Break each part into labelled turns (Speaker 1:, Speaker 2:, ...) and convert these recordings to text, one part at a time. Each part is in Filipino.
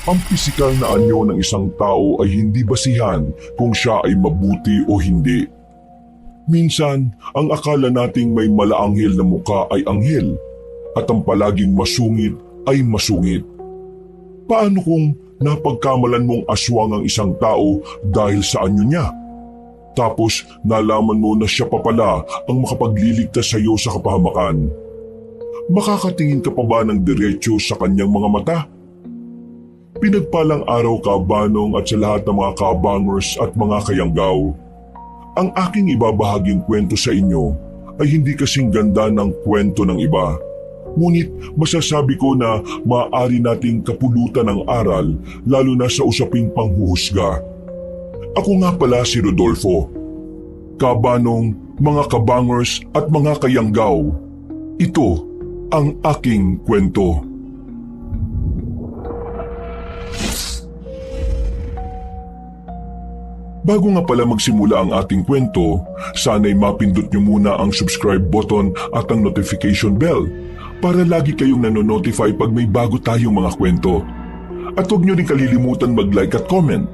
Speaker 1: Ang pisikal na anyo ng isang tao ay hindi basihan kung siya ay mabuti o hindi. Minsan, ang akala nating may malaanghel na muka ay anghel at ang palaging masungit ay masungit. Paano kung napagkamalan mong aswang ang isang tao dahil sa anyo niya? Tapos nalaman mo na siya pa pala ang makapagliligtas sa iyo sa kapahamakan. Makakatingin ka pa ba ng diretsyo sa kanyang mga mata? Pinagpalang araw Kabanong at sa lahat ng mga kabangers at mga kayanggaw. Ang aking ibabahaging kwento sa inyo ay hindi kasing ganda ng kwento ng iba. Ngunit masasabi ko na maaari nating kapulutan ng aral lalo na sa usaping panghuhusga. Ako nga pala si Rodolfo. Kabanong, mga kabangers at mga kayanggaw. Ito ang aking kwento. Bago nga pala magsimula ang ating kwento, sana'y mapindot nyo muna ang subscribe button at ang notification bell para lagi kayong nanonotify pag may bago tayong mga kwento. At huwag nyo rin kalilimutan mag-like at comment.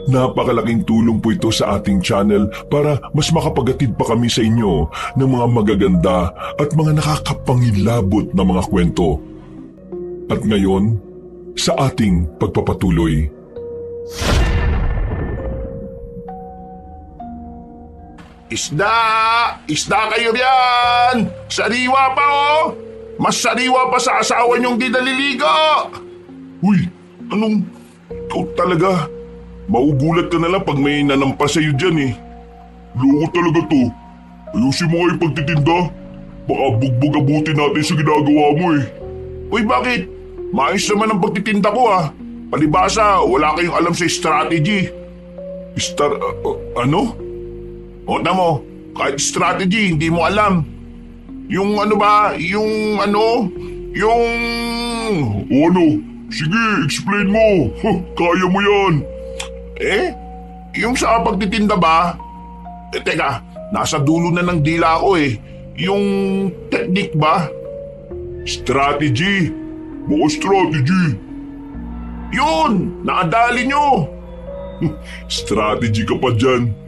Speaker 1: Napakalaking tulong po ito sa ating channel para mas makapagatid pa kami sa inyo ng mga magaganda at mga nakakapangilabot na mga kwento. At ngayon, sa ating pagpapatuloy.
Speaker 2: Isda! Isda kayo riyan! Sariwa pa oh! Mas sariwa pa sa asawa niyong di naliligo!
Speaker 1: Uy, anong... Ikaw talaga? Maugulat ka na lang pag may nanampas sa'yo dyan eh. Loko talaga to. Ayusin mo nga yung pagtitinda. Baka bugbog-abutin natin sa ginagawa mo eh.
Speaker 2: Uy bakit? Maayos naman ang pagtitinda ko ah. Palibasa, wala kayong alam sa strategy.
Speaker 1: Ano?
Speaker 2: O mo, kahit strategy, hindi mo alam. Yung ano ba, yung ano, yung...
Speaker 1: O ano? Sige, explain mo. Kaya mo yan.
Speaker 2: Yung sa pagtitinda ba? Teka, nasa dulo na ng dila ko eh. Yung technique ba?
Speaker 1: Strategy. Mga strategy.
Speaker 2: Yun, naadali nyo.
Speaker 1: Strategy ka pa dyan.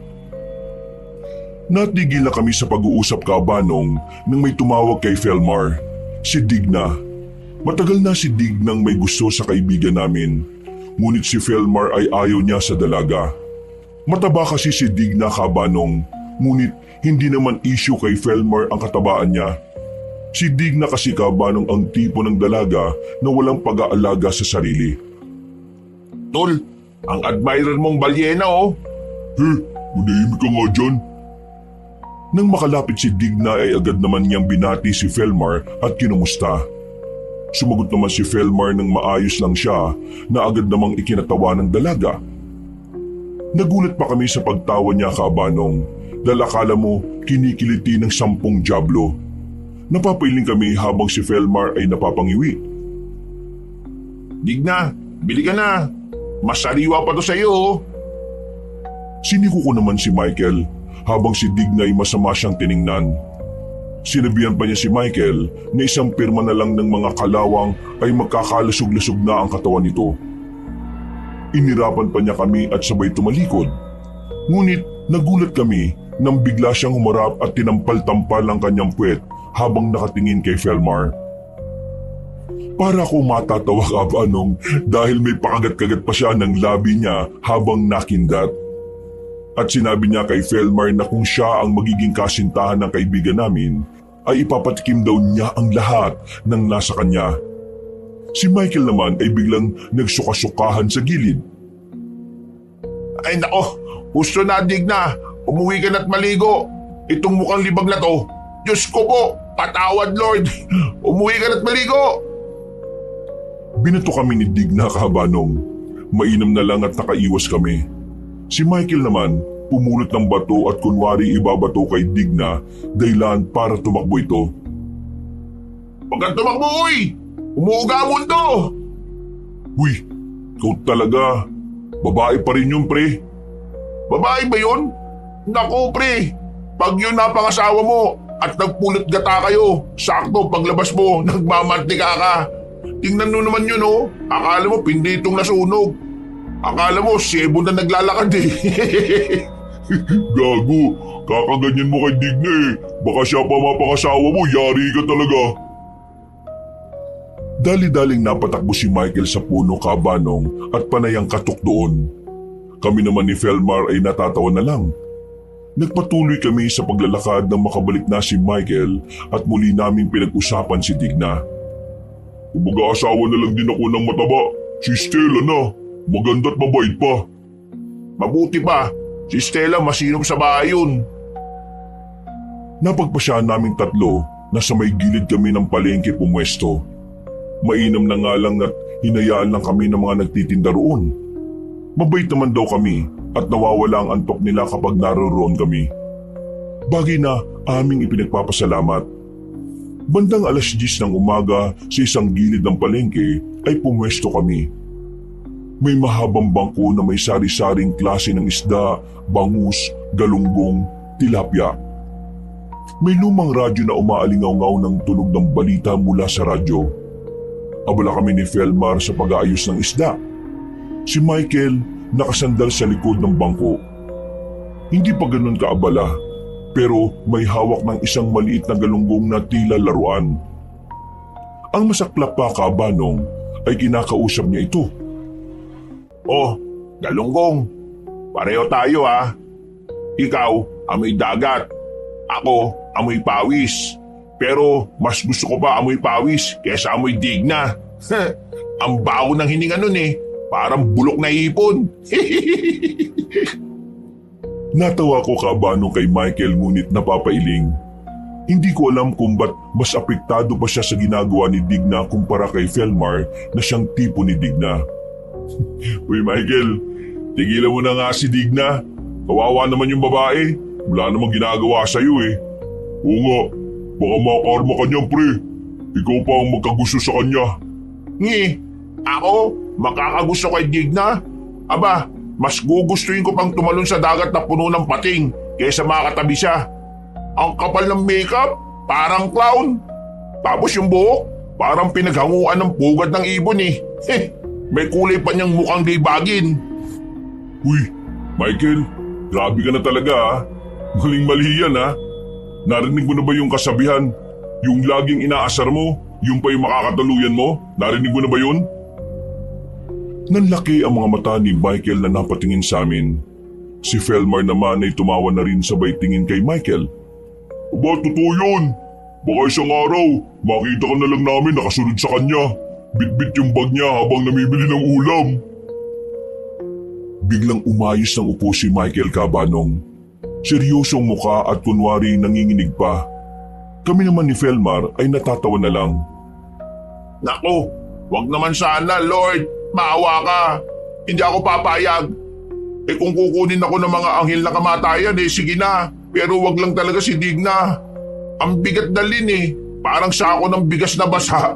Speaker 1: Natigil na kami sa pag-uusap Kabanong nang may tumawag kay Felmar, si Digna. Matagal na si Dignang may gusto sa kaibigan namin, ngunit si Felmar ay ayaw niya sa dalaga. Mataba kasi si Digna Kabanong, ngunit hindi naman issue kay Felmar ang katabaan niya. Si Digna kasi Kabanong ang tipo ng dalaga na walang pag-aalaga sa sarili.
Speaker 2: Tol, ang admirer mong balyena oh.
Speaker 1: Manahimik ka nga dyan. Nang makalapit si Digna ay agad naman niyang binati si Felmar at kinumusta. Sumagot naman si Felmar nang maayos lang siya na agad namang ikinatawa ng dalaga. Nagulat pa kami sa pagtawa niya Kabanong dahil akala mo kinikiliti ng 10 dyablo. Napapailing kami habang si Felmar ay napapangiwi.
Speaker 2: Digna, bili ka na. Mas sariwa pa to sa'yo oh.
Speaker 1: Siniko ko naman si Michael habang si Digna ay masama siyang tiningnan. Sinabihan pa niya si Michael na isang pirma na lang ng mga kalawang ay magkakalusog-lusog na ang katawan nito. Inirapan pa niya kami at sabay tumalikod. Ngunit nagulat kami nang bigla siyang humarap at tinampal-tampal ang kanyang puwet habang nakatingin kay Felmar. Para ako matatawa Kabanong dahil may pakagat-kagat pa siya ng labi niya habang nakindat. At sinabi niya kay Felmar na kung siya ang magiging kasintahan ng kaibigan namin, ay ipapatikim daw niya ang lahat ng nasa kanya. Si Michael naman ay biglang nagsuka-sukahan sa gilid.
Speaker 2: Ay nako, gusto na Digna. Umuwi ka na't maligo. Itong mukhang libag na to. Diyos ko po, patawad Lord. Umuwi ka na't maligo.
Speaker 1: Binato kami ni Digna Kabanong. Mainam na lang at nakaiwas kami. Si Michael naman, pumulot ng bato at kunwari ibabato kay Digna dahilan para tumakbo ito.
Speaker 2: Huwag kang tumakbo, uy! Umuuga mundo!
Speaker 1: Uy, ikaw talaga. Babae pa rin yun, pre.
Speaker 2: Babae ba yun? Naku, pre. Pag yun napangasawa mo at nagpulot gata kayo, sakto paglabas mo, nagmamantika ka. tingnan mo naman yun oh. Akala mo pinditong nasunog. Akala mo sebo na naglalakad eh.
Speaker 1: Gago, kakaganyan mo kay Digna eh. Baka siya pa mapangasawa mo, yari ka talaga. Dali-daling napatakbo si Michael sa puno kabanong at panayang katok doon. Kami naman ni Felmar ay natatawa na lang. Nagpatuloy kami sa paglalakad nang makabalik na si Michael at muli naming pinag-usapan si Digna. Kumbaga asawa na lang din ako ng mataba. Si Stella na. Maganda't mabait pa.
Speaker 2: Mabuti pa, si Stella masinop sa bahay yun.
Speaker 1: Napagpasyahan naming tatlo na sa may gilid kami ng palengke pumwesto. Mainam na nga lang at hinayaan lang kami ng mga nagtitinda roon. Mabait naman daw kami at nawawala ang antok nila kapag naroroon kami. Bagay na aming ipinagpapasalamat. Bandang 10:00 ng umaga sa isang gilid ng palengke ay pumwesto kami. May mahabang bangko na may sari-saring klase ng isda, bangus, galunggong, tilapia. May lumang radyo na umaalingaw-ngaw ng tunog ng balita mula sa radyo. Abala kami ni Felmar sa pag-aayos ng isda. Si Michael nakasandal sa likod ng bangko. Hindi pa ganun kaabala, pero may hawak ng isang maliit na galunggong na tila laruan. Ang masaklap pa kabanong ay kinakausap niya ito.
Speaker 2: Oh, galunggong. Pareho tayo ha. Ikaw, amoy dagat. Ako, amoy pawis. Pero mas gusto ko pa amoy pawis kaysa amoy Digna. Ang baho ng hininga nun eh. Parang bulok na ipon.
Speaker 1: Natawa ko kabanong kay Michael ngunit napapailing. Hindi ko alam kung ba't mas apektado pa siya sa ginagawa ni Digna kumpara kay Felmar na siyang tipo ni Digna. Uy Michael, tigilan mo na nga si Digna. Kawawa naman yung babae. Wala namang ginagawa sa'yo eh. Oo nga, baka makarma ka niyan pre. Ikaw pa ang magkagusto sa kanya.
Speaker 2: Ako? Makakagusto kay Digna? Aba, mas gugustuhin ko pang tumalon sa dagat na puno ng pating kaysa makatabi siya. Ang kapal ng makeup, parang clown. Tapos yung buhok, parang pinaghanguan ng pugad ng ibon eh. May kulay pa niyang mukhang libagin.
Speaker 1: Uy, Michael, grabe ka na talaga ha. Maling-mali yan ha. Narinig mo na ba yung kasabihan? Yung laging inaasar mo, yung pa yung makakataluyan mo? Narinig mo na ba yun? Nanlaki ang mga mata ni Michael na napatingin sa amin. Si Felmar naman ay tumawa na rin sabay tingin kay Michael. Aba, totoo yun. Baka isang araw, makita ka na lang namin nakasunod sa kanya. Bit-bit yung bag niya habang namimili ng ulam. Biglang umayos ng upo si Michael kabanong. Seryosong muka at kunwari nanginginig pa. Kami naman ni Felmar ay natatawa na lang.
Speaker 2: Naku, wag naman sana Lord. Maawa ka. Hindi ako papayag. Kung kukunin ako ng mga anghel na kamatayan sige na. Pero wag lang talaga si Digna. Ang bigat dalhin Parang sako ng bigas na basa.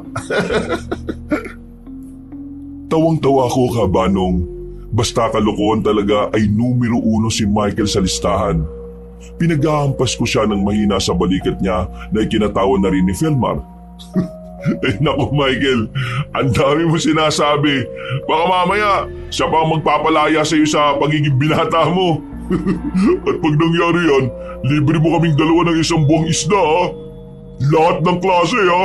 Speaker 1: Tawang-tawa ko kabanong. Basta kalokohan talaga ay numero 1 si Michael sa listahan. Pinaghahampas ko siya ng mahina sa balikat niya na ikinatawa na rin ni Felmar. Naku Michael, ang dami mo sinasabi. Baka mamaya, siya pa ang magpapalaya sa iyo sa pagiging binata mo. At pag nangyari yan, libre mo kaming dalawa ng isang buwang isda ha. Lahat ng klase ha.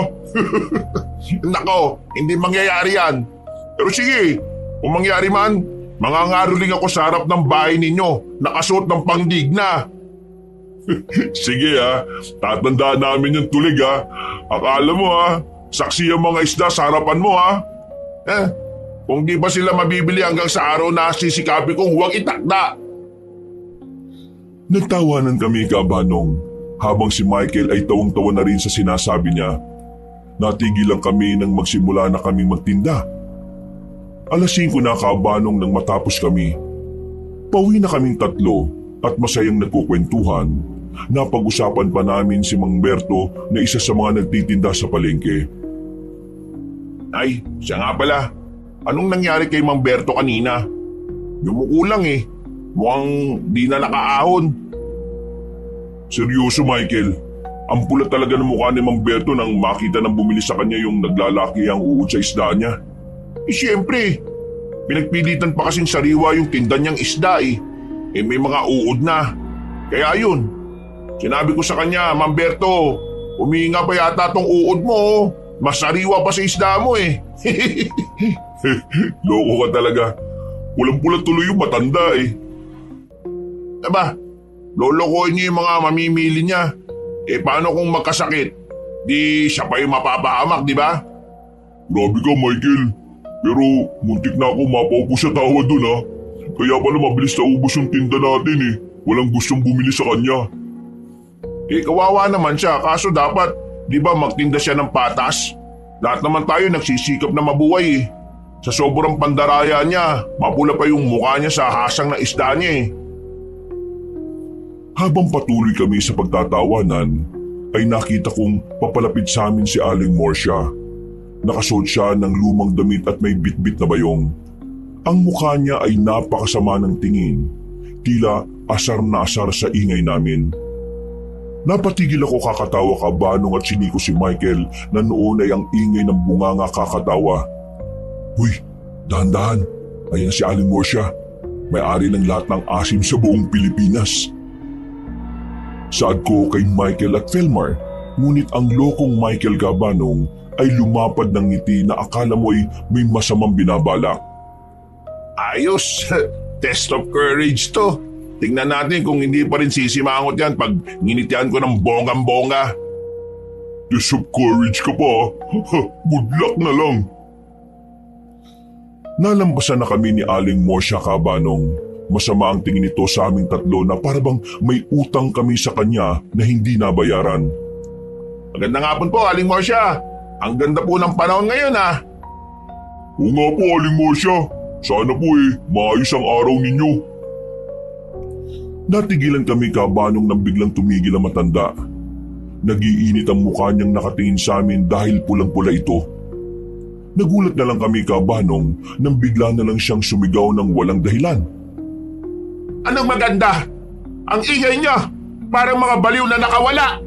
Speaker 2: Nako, hindi mangyayari yan. Pero sige, kung mangyari man, mangangaroling ako sa harap ng bahay ninyo, nakasuot ng pangdigna.
Speaker 1: Sige ha, tatandaan namin yung tulig ha. Akala mo ha, saksi ang mga isda sa harapan mo ha.
Speaker 2: Kung di ba sila mabibili hanggang sa araw na sisikapi kong huwag itakda.
Speaker 1: Nagtawanan kami kabanong habang si Michael ay tawang-tawa na rin sa sinasabi niya. Natigilan kami nang magsimula na kaming magtinda. 5:00 na kabanong nang matapos kami. Pauwi na kaming tatlo at masayang nagkukwentuhan. Napag-usapan pa namin si Mang Berto na isa sa mga nagtitinda sa palengke.
Speaker 2: Ay, siya nga pala. Anong nangyari kay Mang Berto kanina? Yumuko lang Mukhang di na nakaahon.
Speaker 1: Seryoso Michael, Ang pula talaga ng mukha ni Mang Berto nang makita ng bumili sa kanya yung naglalaki ang uod sa isda niya.
Speaker 2: Siyempre, pinagpilitan pa kasing sariwa yung tinda niyang isda eh. May mga uod na. Kaya yun, sinabi ko sa kanya, Mang Berto, huminga pa yata tong uod mo. Mas sariwa pa sa isda mo eh.
Speaker 1: Loko ka talaga. Pulang-pula tuloy yung matanda eh.
Speaker 2: Aba, lolokohin niyo yung mga mamimili niya. Paano kung magkasakit? Di siya pa yung mapapahamak, di ba?
Speaker 1: Grabe ka, Michael. Pero muntik na ako mapaupo sa tawa dun ha. Kaya pala mabilis na ubos yung tinda natin eh. Walang gustong bumili sa kanya.
Speaker 2: Kawawa naman siya, kaso dapat, di ba magtinda siya ng patas? Lahat naman tayo nagsisikap na mabuhay eh. Sa sobrang pandaraya niya, mapula pa yung mukha niya sa hasang na isda niya eh.
Speaker 1: Habang patuloy kami sa pagtatawanan, ay nakita kong papalapit sa amin si Aling Morsia. Nakasuot siya ng lumang damit at may bitbit na bayong. Ang mukha niya ay napakasama ng tingin, tila asar na asar sa ingay namin. Napatigil ako kakatawa kabanong at siniko si Michael na noon ay ang ingay ng bunganga kakatawa. Uy, dahan-dahan, ayan si Aling Morsia. May-ari ng lahat ng asim sa buong Pilipinas. Saad ko kay Michael at Felmar, ngunit ang lokong Michael Gabanong ay lumapad ng ngiti na akala mo ay may masamang binabalak.
Speaker 2: Ayos, test of courage to. Tingnan natin kung hindi pa rin sisimangot yan pag nginitian ko ng bonggang-bongga.
Speaker 1: Test of courage ka pa. Good luck na lang. Nalampasan na kami ni Aling Morsia Cabanong. Masama ang tingin nito sa aming tatlo na parabang may utang kami sa kanya na hindi nabayaran.
Speaker 2: Magandang hapon po, Aling Morsia. Ang ganda po ng panahon ngayon ah.
Speaker 1: Oo nga po, Aling Morsia. Sana po maayos ang araw ninyo. Natigilan kami kabanong nang biglang tumigil ang matanda. Nagiinit ang mukha niyang nakatingin sa amin dahil pulang-pula ito. Nagulat na lang kami kabanong nang bigla na lang siyang sumigaw ng walang dahilan.
Speaker 2: Anong maganda? Ang ingay niyo, parang mga baliw na nakawala.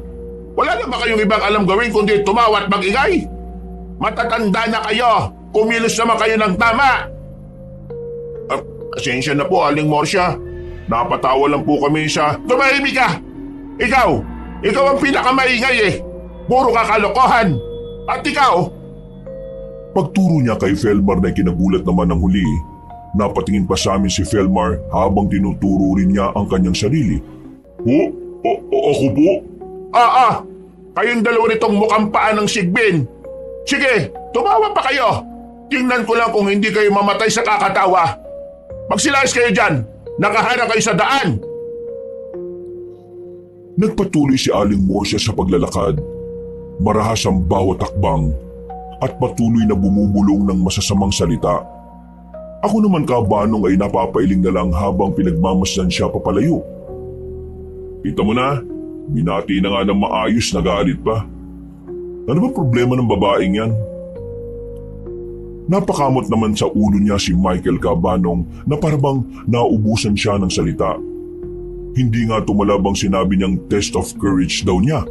Speaker 2: Wala na ba kayong ibang alam gawin kundi tumawa at mag-ingay? Matatanda na kayo, kumilos naman kayo ng tama. Pasensya na po, Aling Morsia. Napatawa lang po kami sa... Tumahimik ka! Ikaw ang pinakamaingay eh. Puro ka kalokohan. At ikaw...
Speaker 1: Pagturo niya kay Felmar na kinagulat naman ng huli, napatingin pa sa amin si Felmar habang tinuturo rin niya ang kanyang sarili. Ako po?
Speaker 2: Kayong dalawa nitong mukhang paa ng sigbin. Sige, tumawa pa kayo. Tingnan ko lang kung hindi kayo mamatay sa kakatawa. Magsilayas kayo dyan. Nakahara kayo sa daan.
Speaker 1: Nagpatuloy si Aling Morsia sa paglalakad. Marahas ang bawat takbang at patuloy na bumubulong ng masasamang salita. Ako naman kabanong ay napapailing na lang habang pinagmamasdan siya papalayo. Kita mo na, binati na nga ng maayos, nagalit pa. Ano ba problema ng babaeng yan? Napakamot naman sa ulo niya si Michael Cabanong na parabang naubusan siya ng salita. Hindi nga tumalabang sinabi niyang test of courage daw niya.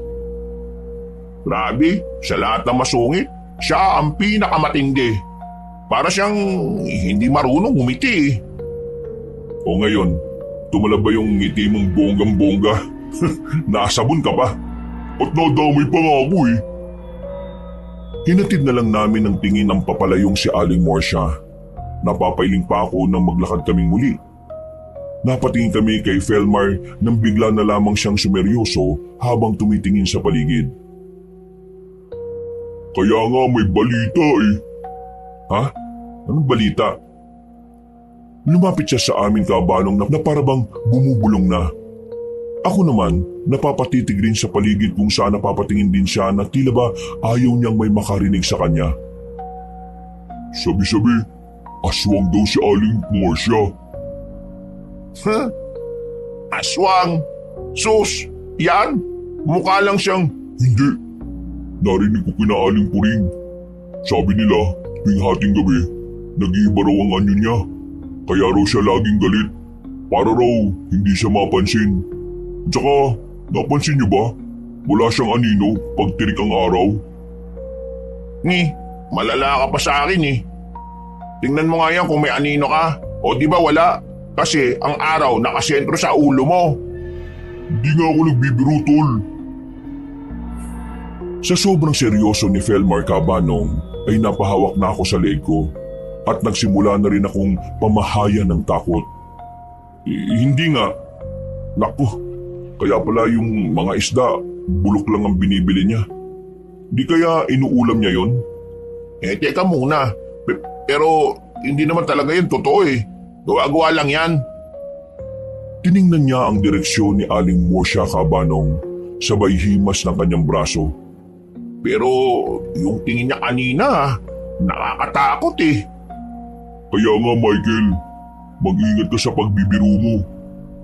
Speaker 2: Grabe, sa lahat ng masungit, siya ang pinakamatindi. Para siyang hindi marunong umiti.
Speaker 1: O ngayon, tumalab ba yung ngiti mong bonggang-bongga? Nasabon ka pa. At nadamay pa nga ako eh. Hinatid na lang namin ng tingin ang papalayong si Aling Morsia. Napapailing pa ako nang maglakad kaming muli. Napatingin kami kay Felmar nang bigla na lamang siyang sumeryoso habang tumitingin sa paligid. Kaya nga may balita eh. Ha? Anong balita? Lumapit siya sa amin kabanong na parabang bumubulong na. Ako naman, napapatitig rin sa paligid kung saan napapatingin din siya na tila ba ayaw niyang may makarinig sa kanya. Sabi-sabi, aswang daw si Aling Morsia.
Speaker 2: Aswang? Sus, yan? Mukha lang siyang...
Speaker 1: Hindi. Narinig ko kina Aling Puring. Sabi nila, tuwing hating gabi, nag-iiba raw ang anyo niya. Kaya raw siya laging galit. Para raw hindi siya mapansin. Tsaka, napansin niyo ba? Wala siyang anino pag tirik ang araw.
Speaker 2: Malala ka pa sa akin eh. Tingnan mo nga yan kung may anino ka. O di ba wala? Kasi ang araw nakasentro sa ulo mo.
Speaker 1: Hindi nga ako nagbibiro, tol. Sa sobrang seryoso ni Felmar Cabanong ay napahawak na ako sa leeg ko at nagsimula na rin akong pamahayan ng takot. Hindi nga. Naku, kaya pala yung mga isda, bulok lang ang binibili niya. Di kaya inuulam niya yon?
Speaker 2: Teka muna. Pero hindi naman talaga yan totoo eh. Gawa-gawa lang yan.
Speaker 1: Tiningnan niya ang direksyon ni Aling Morsha Cabanong, sabay himas ng kanyang braso.
Speaker 2: Pero yung tingin niya kanina, nakakatakot eh.
Speaker 1: Kaya nga Michael, mag-ingat ka sa pagbibiro mo.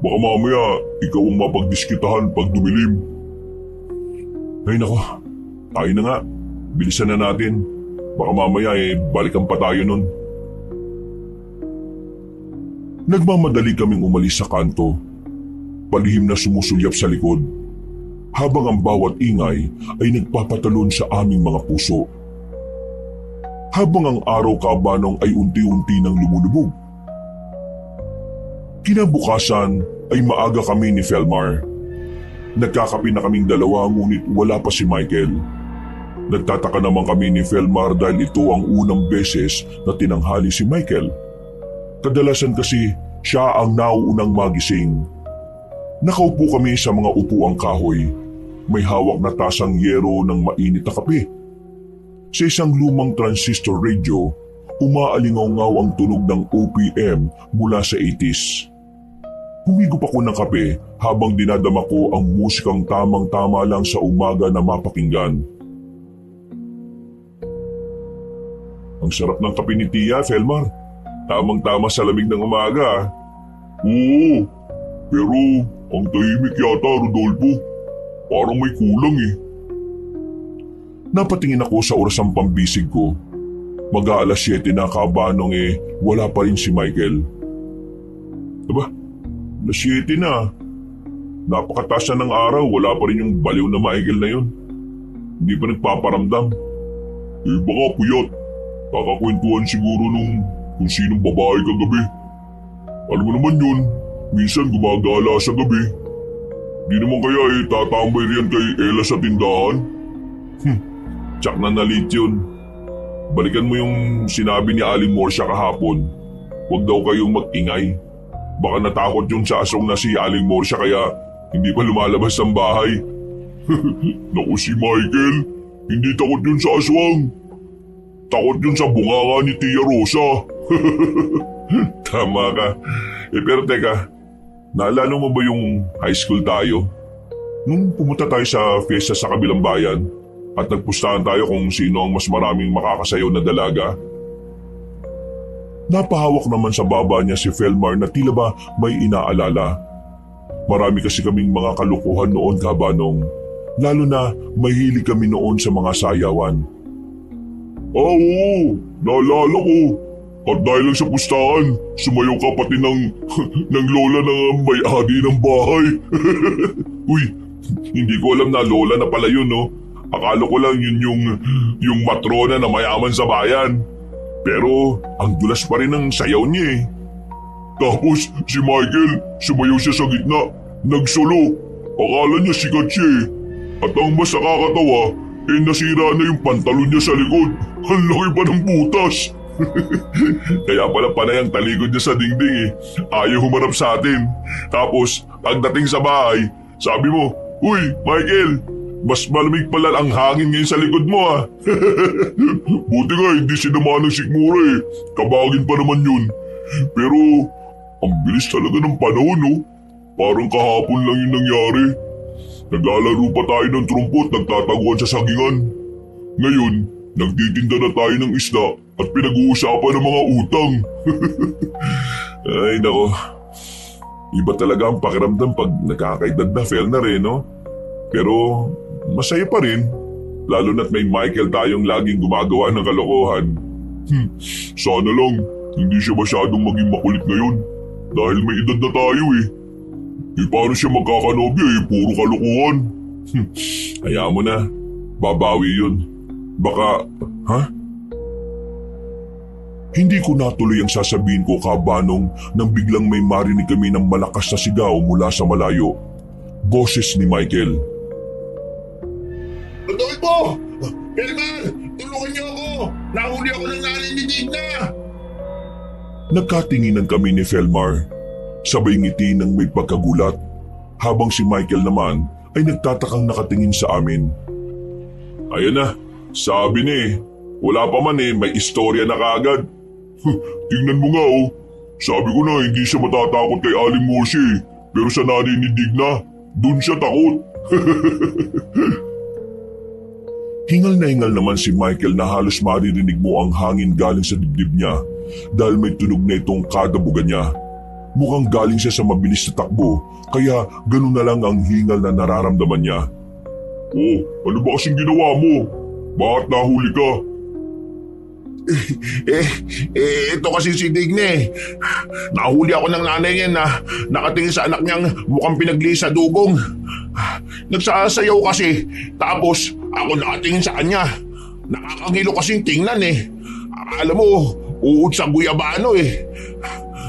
Speaker 1: Baka mamaya ikaw ang mapagdiskitahan pag dumilim. Ay nako, tayo na nga. Bilisan na natin. Baka mamaya balikan pa tayo nun. Nagmamadali kaming umalis sa kanto. Palihim na sumusulyap sa likod. Habang ang bawat ingay ay nagpapatalon sa aming mga puso. Habang ang araw Cabanong ay unti-unti nang lumulubog. Kinabukasan ay maaga kami ni Felmar. Nagkakape na kaming dalawa ngunit wala pa si Michael. Nagtataka naman kami ni Felmar dahil ito ang unang beses na tinanghali si Michael. Kadalasan kasi siya ang nauunang magising. Nakaupo kami sa mga upuang kahoy. May hawak na tasang yero ng mainit na kape. Sa isang lumang transistor radio, umaalingaw-ngaw ang tunog ng OPM mula sa 80s. Humigop ako ng kape habang dinadama ko ang musikang tamang-tama lang sa umaga na mapakinggan. Ang sarap ng kape ni Tia, Felmar. Tamang-tama sa lamig ng umaga. Oo, pero ang tahimik yata, Rodolfo. Parang may kulang eh. Napatingin ako sa orasang pambisig ko. Mag-aalas 7 na Cabanong wala pa rin si Michael. Aba, alas 7 na. Napakataas na ng araw, wala pa rin yung baliw na Michael na yun. Hindi pa nagpaparamdam. Baka puyat. Kakakwentuhan siguro nung kung sinong babae kagabi. Alam mo naman yun, minsan gumagala sa gabi. Di naman kaya tatambay riyan kay Ella sa tindahan? Tsak na nalit yun. Balikan mo yung sinabi ni Aling Morsha kahapon. Huwag daw kayong mag-ingay. Baka natakot yung sa asong na si Aling Morsha kaya hindi pa lumalabas ng bahay. Naku si Michael, hindi takot yun sa aswang. Takot yun sa bunganga ni Tia Rosa. Tama ka. Pero teka, naalala mo ba yung high school tayo? Nung pumunta tayo sa fiesta sa kabilang bayan at nagpustahan tayo kung sino ang mas maraming makakasayaw na dalaga? Napahawak naman sa baba niya si Felmar na tila ba may inaalala. Marami kasi kaming mga kalukuhan noon Cabanong, lalo na mahilig kami noon sa mga sayawan. Oo, naalala ko. At dahil lang sa pustahan, sumayaw ka pati ng lola ng may-ari ng bahay. Uy, hindi ko alam na lola na pala yun, no? Akala ko lang yun yung matrona na mayaman sa bayan. Pero ang dulas pa rin ng sayaw niya eh. Tapos si Michael, sumayaw siya sa gitna, nagsolo. Akala niya sikat siya eh. At ang mas nakakatawa, nasira na yung pantalon niya sa likod. Ang laki pa ng butas. Kaya pala panay ang talikod niya sa dingding eh. Ayaw humarap sa atin. Tapos pagdating sa bahay, sabi mo, "Uy, Michael, mas malamig pala ang hangin ngayon sa likod mo ah." Buti nga hindi sinama ng sikmura eh. Kabagin pa naman yun. Pero ang bilis talaga ng panahon no. Parang kahapon lang yung nangyari. Naglalaro pa tayo ng trumpot, nagtataguan sa sagingan. Ngayon, nagtitinda na tayo ng isda at pinag-uusapan ng mga utang. Ay nako, iba talaga ang pakiramdam pag nakakaedad na Felnar eh no? Pero masaya pa rin, lalo na't may Michael tayong laging gumagawa ng kalokohan. Sana lang, hindi siya masyadong maging makulit ngayon dahil may edad na tayo eh. Paano siya magkakanobya eh, puro kalokohan. Hayaan mo na. Babawi yun. Baka, ha? Hindi ko natuloy ang sasabihin ko, Kabanong, nang biglang may marinig kami ng malakas na sigaw mula sa malayo. Boses ni Michael.
Speaker 2: Rodolfo! Pelman! Tulungan niyo ako! Nahuli ako ng nanay ni Digna!
Speaker 1: Nagkatinginan kami ni Felmar. Sabay ngiti ng may pagkagulat, habang si Michael naman ay nagtatakang nakatingin sa amin. Ayan na, sabi ni wala pa man may istorya na kaagad. Tingnan mo nga sabi ko na hindi siya matatakot kay Aling Morsi, pero sa nanay ni Digna, dun siya takot. Hingal na hingal naman si Michael na halos maririnig mo ang hangin galing sa dibdib niya dahil may tunog na itong kadabugan niya. Mukhang galing siya sa mabilis na takbo, kaya ganun na lang ang hingal na nararamdaman niya. Oh, ano ba kasing ginawa mo? Bakit nahuli ka?
Speaker 2: Ito kasi si Digna Nahuli ako ng nanay niya na nakatingin sa anak niyang mukhang pinagli sa dugong. Nagsasayaw kasi, tapos ako nakatingin sa kanya. Nakakangilo kasing tingnan Akala mo, uod sa guyabano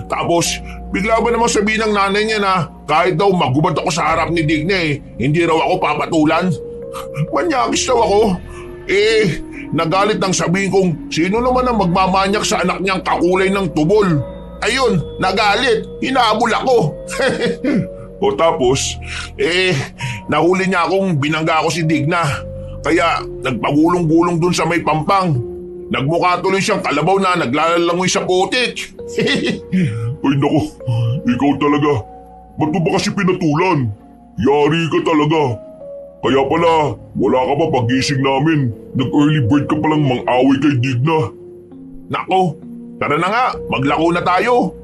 Speaker 2: Tapos, bigla ba namang sabihin ng nanay niya na kahit daw magubad ako sa harap ni Digna hindi raw ako papatulan? Manyakis daw ako. Nagalit nang sabihin kong sino naman ang magmamanyak sa anak niyang kakulay ng tubol. Ayun, nagalit. Hinabol ako.
Speaker 1: O tapos?
Speaker 2: Nahuli niya akong binangga ko si Digna. Kaya nagpagulong-gulong dun sa may pampang. Nagmukha tuloy siyang kalabaw na naglalalangoy sa putik.
Speaker 1: Ay naku, ikaw talaga. Ba't mo ba kasi pinatulan? Yari ka talaga. Kaya pala, wala ka pa pagising namin. Nag-early bird ka palang mang-away kay Digna.
Speaker 2: Nako, tara na nga, maglako na tayo.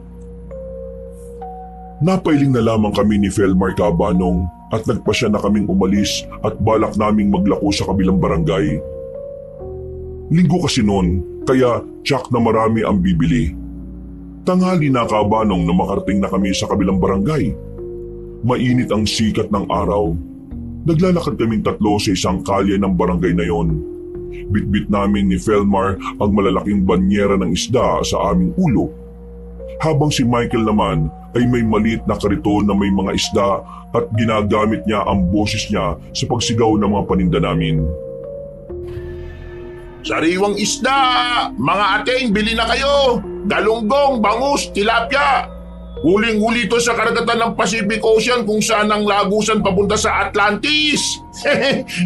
Speaker 1: Napailing na lamang kami ni Felmar, Kabanong, at nagpasya na kaming umalis at balak naming maglako sa kabilang barangay. Linggo kasi noon, kaya tsak na marami ang bibili. Tanghali na, Kabanong, na makarating na kami sa kabilang barangay. Mainit ang sikat ng araw. Naglalakad kaming tatlo sa isang kalye ng barangay na yon. Bitbit namin ni Felmar ang malalaking banyera ng isda sa aming ulo. Habang si Michael naman ay may maliit na kariton na may mga isda at ginagamit niya ang boses niya sa pagsigaw ng mga paninda namin.
Speaker 2: Sariwang isda! Mga ating, bili na kayo! Galunggong, bangus, tilapia! Huling-huli ito sa karagatan ng Pacific Ocean kung saan ang lagusan papunta sa Atlantis.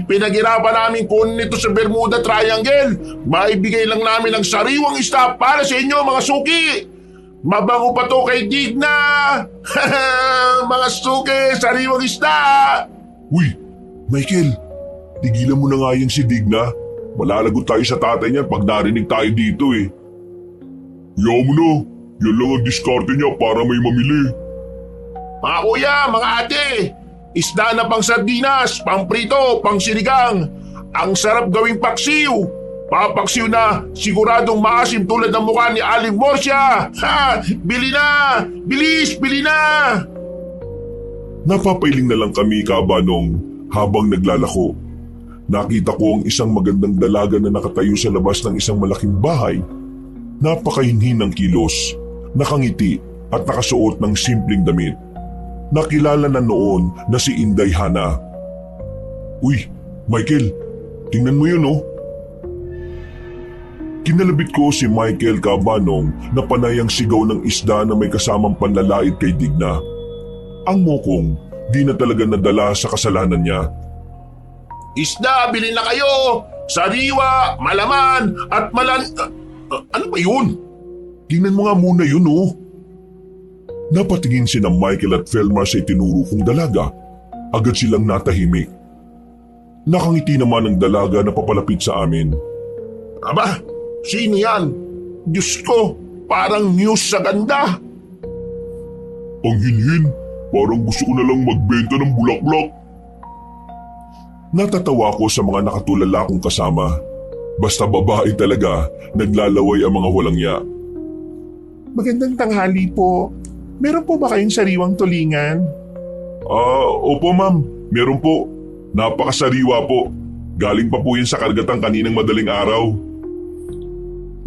Speaker 2: Pinaghirapan namin kunin ito sa Bermuda Triangle. Maibigay lang namin ang sariwang isda para sa inyo mga suki. Mabango pa to kay Digna. Mga suki, sariwang isda.
Speaker 1: Uy, Michael, tigilan mo na nga yan si Digna. Malalagot tayo sa tatay niyan pag narinig tayo dito Yaw mo na. Yan lang ang diskarte niya para may mamili.
Speaker 2: Mga kuya, mga ate, isda na pang sardinas, pang prito, pang sinigang. Ang sarap gawing paksiw. Papaksiw na siguradong maasim tulad ng mukha ni Aling Morsia. Ha! Bili na! Bilis! Bili na!
Speaker 1: Napapailing na lang kami, Kabanong, habang naglalako. Nakita ko ang isang magandang dalaga na nakatayo sa labas ng isang malaking bahay. Napakahinhin ng kilos. Nakangiti at nakasuot ng simpleng damit. Nakilala na noon na si Inday Hana. Uy, Michael, tingnan mo yun Kinalabit ko si Michael, Kabanong, na panayang sigaw ng isda na may kasamang panlalait kay Digna. Ang mokong di na talaga nadala sa kasalanan niya.
Speaker 2: Isda, bilhin na kayo! Sariwa, malaman, at ano ba yun?
Speaker 1: Tingnan mo nga muna yun Napatingin sina Michael at Felmar sa itinuro kong dalaga. Agad silang natahimik. Nakangiti naman ang dalaga na papalapit sa amin.
Speaker 2: Aba, sino yan? Diyos ko, parang news sa ganda.
Speaker 1: Ang hinhin, parang gusto ko na lang magbenta ng bulaklak. Natatawa ko sa mga nakatulala kong kasama. Basta babae talaga, naglalaway ang mga walang ya.
Speaker 3: Magandang tanghali po. Meron po ba kayong sariwang tulingan?
Speaker 1: Opo ma'am, meron po. Napakasariwa po. Galing pa po yan sa karagatan kaninang madaling araw.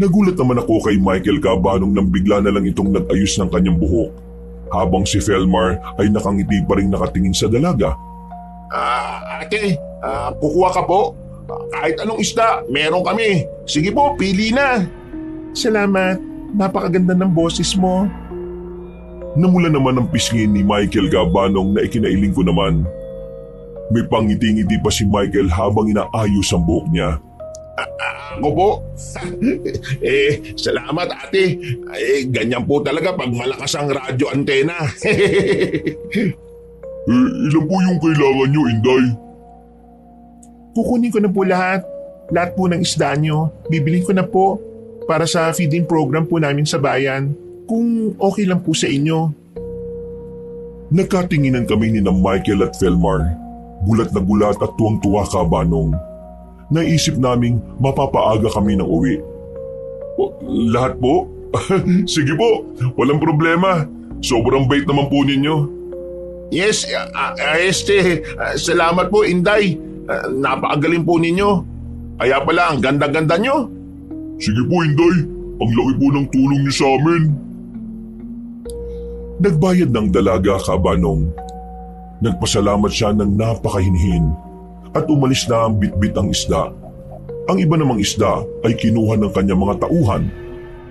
Speaker 1: Nagulat naman ako kay Michael Cabanong nang bigla na lang itong nag-ayos ng kanyang buhok, habang si Felmar ay nakangiti pa rin nakatingin sa dalaga.
Speaker 2: Ate, kukuha ka po. Kahit anong isda, meron kami. Sige po, pili na.
Speaker 3: Salamat. Napakaganda ng boses mo.
Speaker 1: Namula naman ang pisngin ni Michael Cabanong na ikinailing ko naman. May pangiti-ngiti pa si Michael habang inaayos ang buhok niya.
Speaker 2: Ako po? Salamat ate. Ganyan po talaga pag malakas ang radyo antena.
Speaker 1: Ilan po yung kailangan nyo, Inday?
Speaker 3: Kukunin ko na po lahat. Lahat po ng isda nyo. Bibilin ko na po para sa feeding program po namin sa bayan. Kung okay lang po sa inyo.
Speaker 1: Nagkatinginan kami ni na Michael at Felmar. Gulat na gulat at tuwang-tuwa Cabanong. Naisip naming mapapaaga kami ng uwi. Lahat po? Sige po, walang problema. Sobrang bait naman po ninyo.
Speaker 2: Yes, salamat po Inday. Napakagaling po ninyo. Kaya pala ang ganda-ganda nyo.
Speaker 1: Sige po, Inday. Ang laki po ng tulong niyo sa amin. Nagbayad ng dalaga Cabanong. Nagpasalamat siya ng napakahinhin at umalis na ang bitbit ang isda. Ang iba namang isda ay kinuha ng kanyang mga tauhan.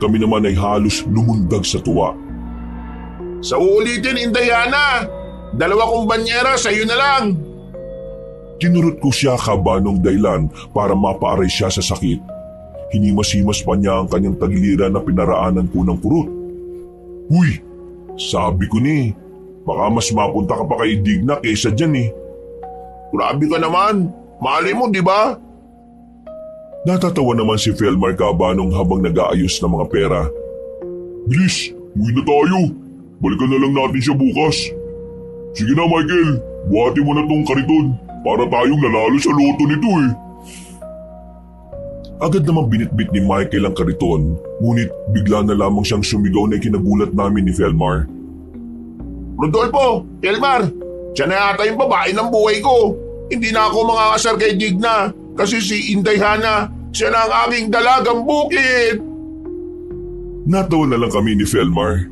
Speaker 1: Kami naman ay halos lumundag sa tuwa.
Speaker 2: Sa uulitin Inday Hana, 2 kong banyera sa iyo na lang.
Speaker 1: Kinurot ko siya Cabanong dahilan para mapaaray siya sa sakit. Hinimas-himas pa niya ang kanyang tagiliran na pinaraanan ko ng kurot. Uy, sabi ko ni, baka mas mapunta ka pa kay Digna kaysa dyan eh.
Speaker 2: Grabe ka naman. Mali mo, di ba?
Speaker 1: Natatawa naman si Felmar Cabanong habang nag-aayos ng mga pera. Bilis, uwi na tayo. Balikan na lang natin siya bukas. Sige na Michael, buhati mo na tong kariton para tayong nanalo sa loto nito eh. Agad namang binitbit ni Michael ang kariton, ngunit bigla na lamang siyang sumigaw na ikinagulat namin ni Felmar.
Speaker 2: Rodolfo, Felmar, siya na yata yung babae ng buhay ko. Hindi na ako makakasar kay Digna kasi si Inday Hana, siya na ang aking dalagang bukid.
Speaker 1: Natawa na lang kami ni Felmar.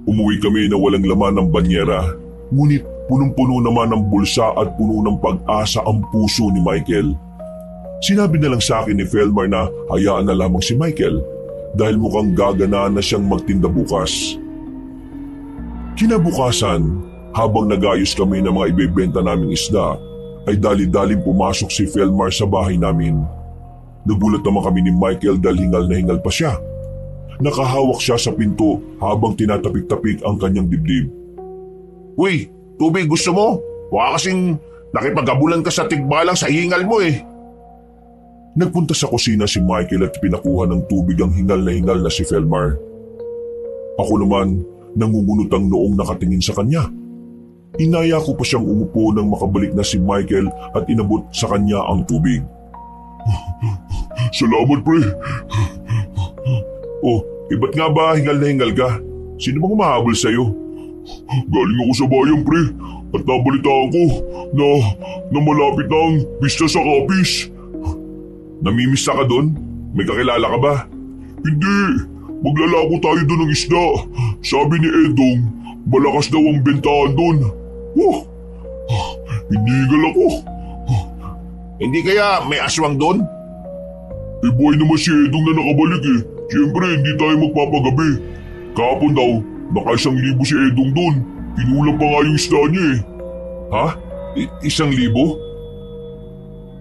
Speaker 1: Umuwi kami na walang laman ng banyera, ngunit punong-puno naman ng bulsa at puno ng pag-asa ang puso ni Michael. Sinabi na lang sa akin ni Felmar na hayaan na lamang si Michael dahil mukhang gaganaan na siyang magtinda bukas. Kinabukasan, habang nagayos kami ng mga ibebenta naming isda, ay dali-daling pumasok si Felmar sa bahay namin. Nagulat naman kami ni Michael dahil hingal na hingal pa siya. Nakahawak siya sa pinto habang tinatapik-tapik ang kanyang dibdib.
Speaker 2: Uy, tubig gusto mo? Baka kasing nakipagabulan ka sa tigbalang sa hingal mo eh.
Speaker 1: Nagpunta sa kusina si Michael at pinakuha ng tubig ang hingal na si Felmar. Ako naman, nangungunot ang noong nakatingin sa kanya. Inaya ko pa siyang umupo nang makabalik na si Michael at inabot sa kanya ang tubig. Salamat pre. Oh, ba't nga ba hingal ka? Sino bang humahabol sa'yo? Galing ako sa bayan pre at nabalitaan ko na malapit na ang pista sa Capiz. Namimista ka doon? May kakilala ka ba? Hindi. Maglalako tayo doon ng isda. Sabi ni Edong, malakas daw ang bentahan doon. Hinigal ako.
Speaker 2: Hindi kaya may aswang doon?
Speaker 1: Buhay naman si Edong na nakabalik eh. Siyempre hindi tayo magpapagabi. Kahapon daw, naka1,000 si Edong doon. Kinulang pa nga yung isda niya eh. Ha? 1,000?